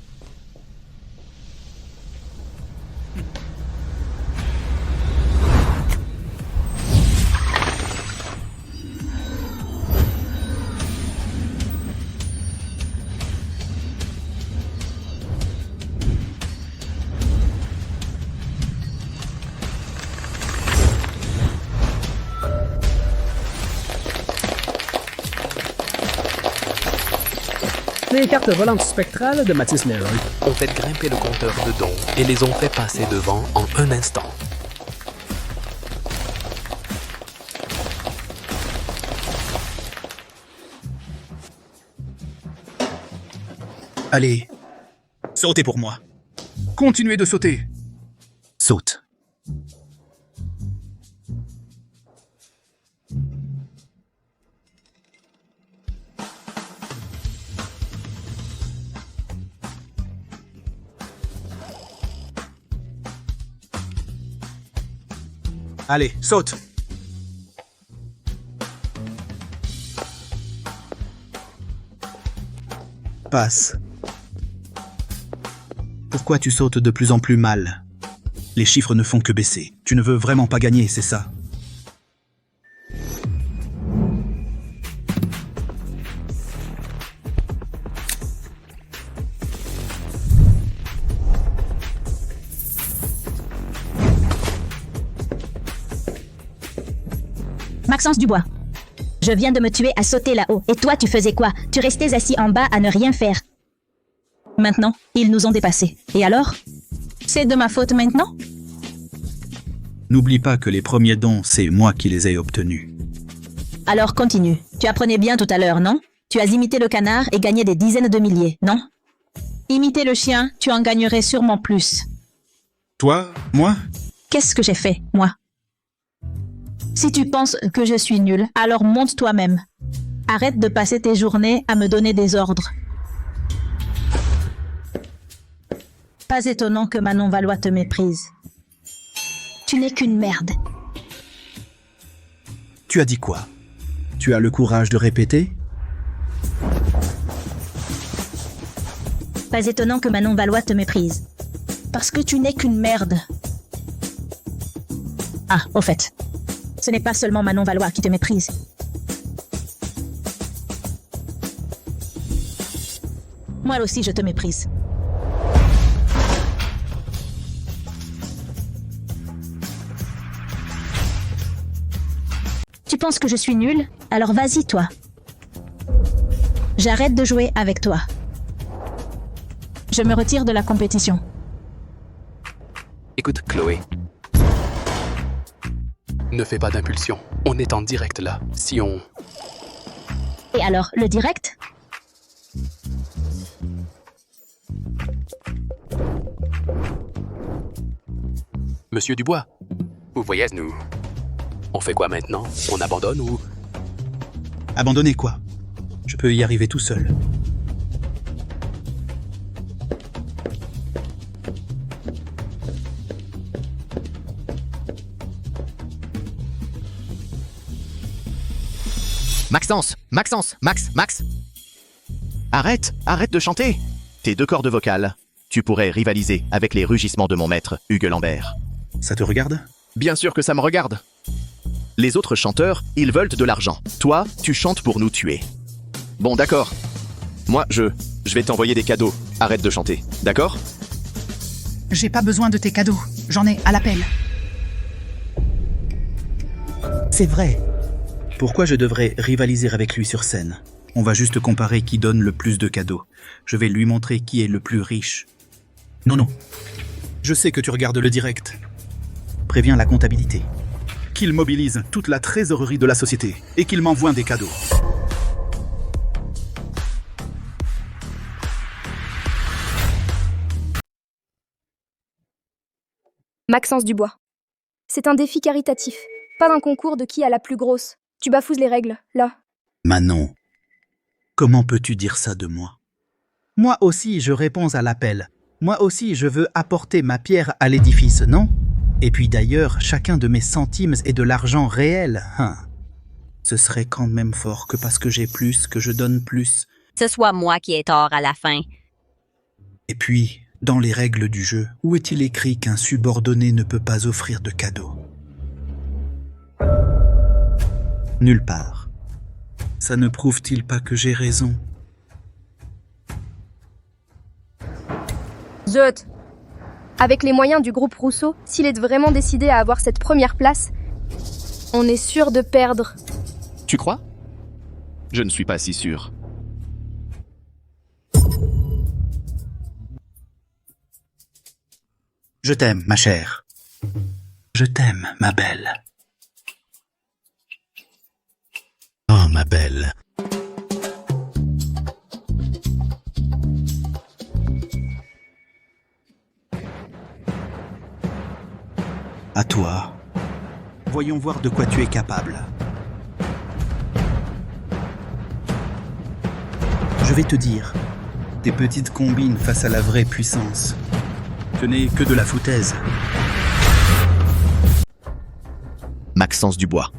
Les cartes volantes spectrales de Mathis Leroy ont fait grimper le compteur de dons et les ont fait passer devant en un instant. Allez, sautez pour moi. Continuez de sauter. Saute. Allez, saute. Passe. Pourquoi tu sautes de plus en plus mal? Les chiffres ne font que baisser. Tu ne veux vraiment pas gagner, c'est ça? Maxence Dubois. Je viens de me tuer à sauter là-haut. Et toi, tu faisais quoi? Tu restais assis en bas à ne rien faire. Maintenant, ils nous ont dépassés. Et alors? C'est de ma faute maintenant? N'oublie pas que les premiers dons, c'est moi qui les ai obtenus. Alors continue. Tu apprenais bien tout à l'heure, non? Tu as imité le canard et gagné des dizaines de milliers, non? Imiter le chien, tu en gagnerais sûrement plus. Toi? Moi? Qu'est-ce que j'ai fait, moi? Si tu penses que je suis nulle, alors monte toi-même. Arrête de passer tes journées à me donner des ordres. Pas étonnant que Manon Valois te méprise. Tu n'es qu'une merde. Tu as dit quoi? Tu as le courage de répéter? Pas étonnant que Manon Valois te méprise. Parce que tu n'es qu'une merde. Ah, au fait, ce n'est pas seulement Manon Valois qui te méprise. Moi aussi, je te méprise. Tu penses que je suis nulle? Alors vas-y, toi. J'arrête de jouer avec toi. Je me retire de la compétition. Écoute, Chloé. Ne fais pas d'impulsion. On est en direct là. Si on... Et alors, le direct? Monsieur Dubois, vous voyez, nous... On fait quoi maintenant? On abandonne ou... Abandonner quoi? Je peux y arriver tout seul. Maxence! Maxence! Max! Arrête de chanter! Tes 2 cordes vocales. Tu pourrais rivaliser avec les rugissements de mon maître, Hugues Lambert. Ça te regarde? Bien sûr que ça me regarde. Les autres chanteurs, ils veulent de l'argent. Toi, tu chantes pour nous tuer. Bon, d'accord. Moi, je vais t'envoyer des cadeaux. Arrête de chanter, d'accord? J'ai pas besoin de tes cadeaux. J'en ai à l'appel. C'est vrai. Pourquoi je devrais rivaliser avec lui sur scène? On va juste comparer qui donne le plus de cadeaux. Je vais lui montrer qui est le plus riche. Non. Je sais que tu regardes le direct. Préviens la comptabilité. Qu'il mobilise toute la trésorerie de la société et qu'il m'envoie des cadeaux. Maxence Dubois. C'est un défi caritatif, pas un concours de qui a la plus grosse. Tu bafoues les règles, là. Manon, comment peux-tu dire ça de moi? Moi aussi, je réponds à l'appel. Moi aussi, je veux apporter ma pierre à l'édifice, non? Et puis d'ailleurs, chacun de mes centimes est de l'argent réel. Ce serait quand même fort que parce que j'ai plus, que je donne plus. Ce soit moi qui ai tort à la fin. Et puis, dans les règles du jeu, où est-il écrit qu'un subordonné ne peut pas offrir de cadeaux? Nulle part. Ça ne prouve-t-il pas que j'ai raison? Zut! Avec les moyens du groupe Rousseau, s'il est vraiment décidé à avoir cette première place, on est sûr de perdre. Tu crois? Je ne suis pas si sûr. Je t'aime, ma chère. Je t'aime, ma belle. Oh, ma belle. À toi. Voyons voir de quoi tu es capable. Je vais te dire, tes petites combines face à la vraie puissance. Ce n'est que de la foutaise. Maxence Dubois.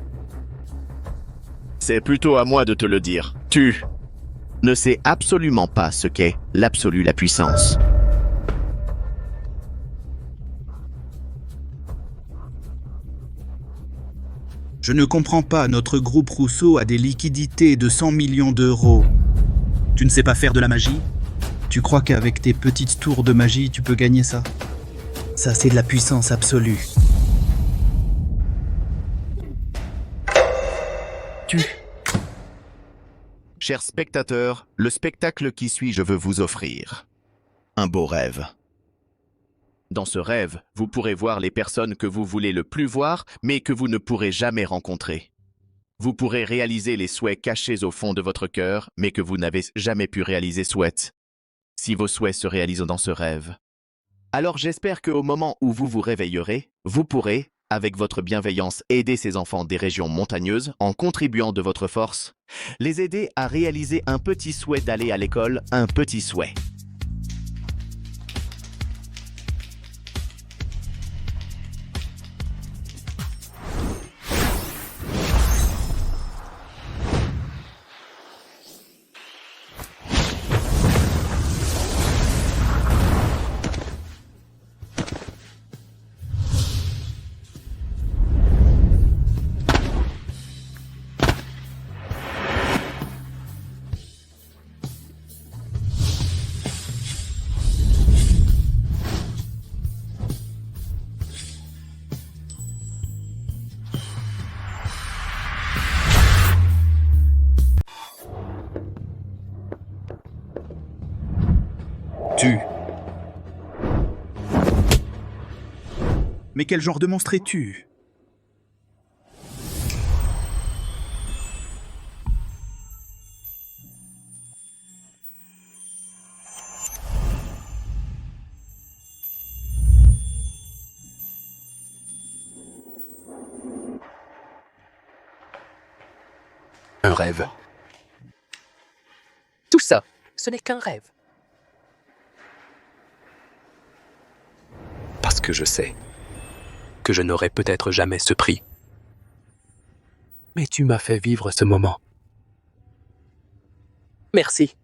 C'est plutôt à moi de te le dire. Tu ne sais absolument pas ce qu'est l'absolu, la puissance. Je ne comprends pas, notre groupe Rousseau a des liquidités de 100 millions d'euros. Tu ne sais pas faire de la magie? Tu crois qu'avec tes petites tours de magie, tu peux gagner ça? Ça, c'est de la puissance absolue. Chers spectateurs, le spectacle qui suit, je veux vous offrir un beau rêve. Dans ce rêve, vous pourrez voir les personnes que vous voulez le plus voir, mais que vous ne pourrez jamais rencontrer. Vous pourrez réaliser les souhaits cachés au fond de votre cœur, mais que vous n'avez jamais pu réaliser si vos souhaits se réalisent dans ce rêve. Alors j'espère qu'au moment où vous vous réveillerez, vous pourrez, avec votre bienveillance, aider ces enfants des régions montagneuses en contribuant de votre force, les aider à réaliser un petit souhait d'aller à l'école, un petit souhait. Mais quel genre de monstre es-tu? Un rêve. Tout ça, ce n'est qu'un rêve. Parce que je sais que je n'aurai peut-être jamais ce prix. Mais tu m'as fait vivre ce moment. Merci.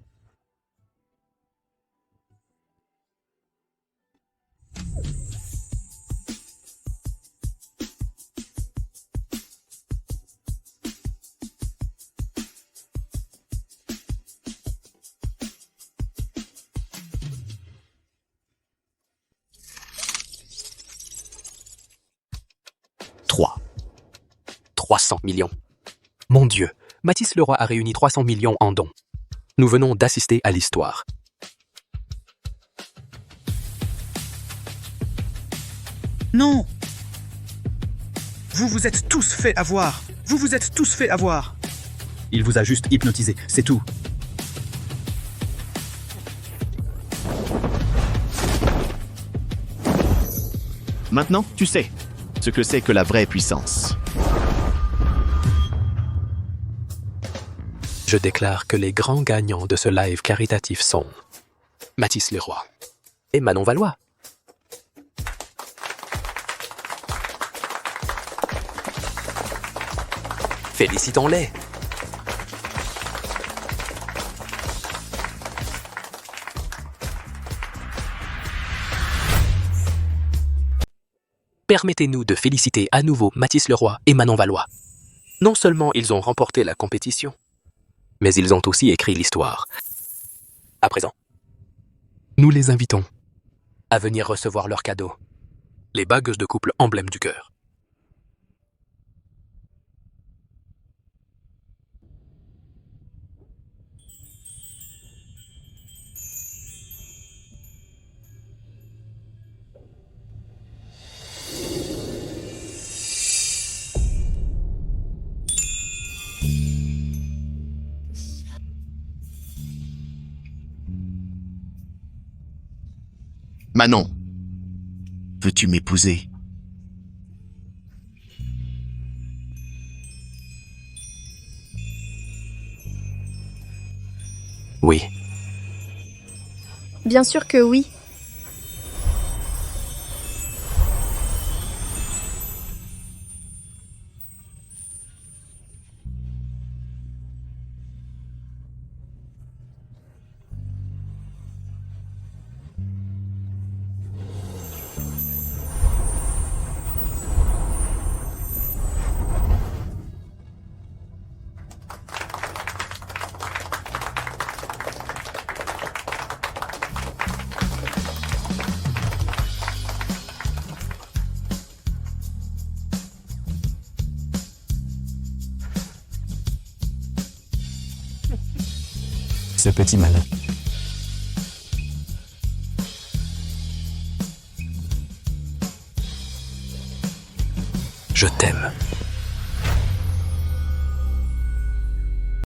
Trois. 300 millions. Mon Dieu, Mathis Leroy a réuni 300 millions en dons. Nous venons d'assister à l'histoire. Non! Vous vous êtes tous fait avoir! Vous vous êtes tous fait avoir! Il vous a juste hypnotisé, c'est tout. Maintenant, tu sais ce que c'est que la vraie puissance. Je déclare que les grands gagnants de ce live caritatif sont Mathis Leroy et Manon Valois. Félicitons-les. Permettez-nous de féliciter à nouveau Mathis Leroy et Manon Valois. Non seulement ils ont remporté la compétition, mais ils ont aussi écrit l'histoire. À présent, nous les invitons à venir recevoir leurs cadeaux, les bagues de couple emblème du cœur. Manon, veux-tu m'épouser? Oui. Bien sûr que oui. Ce petit malin. Je t'aime.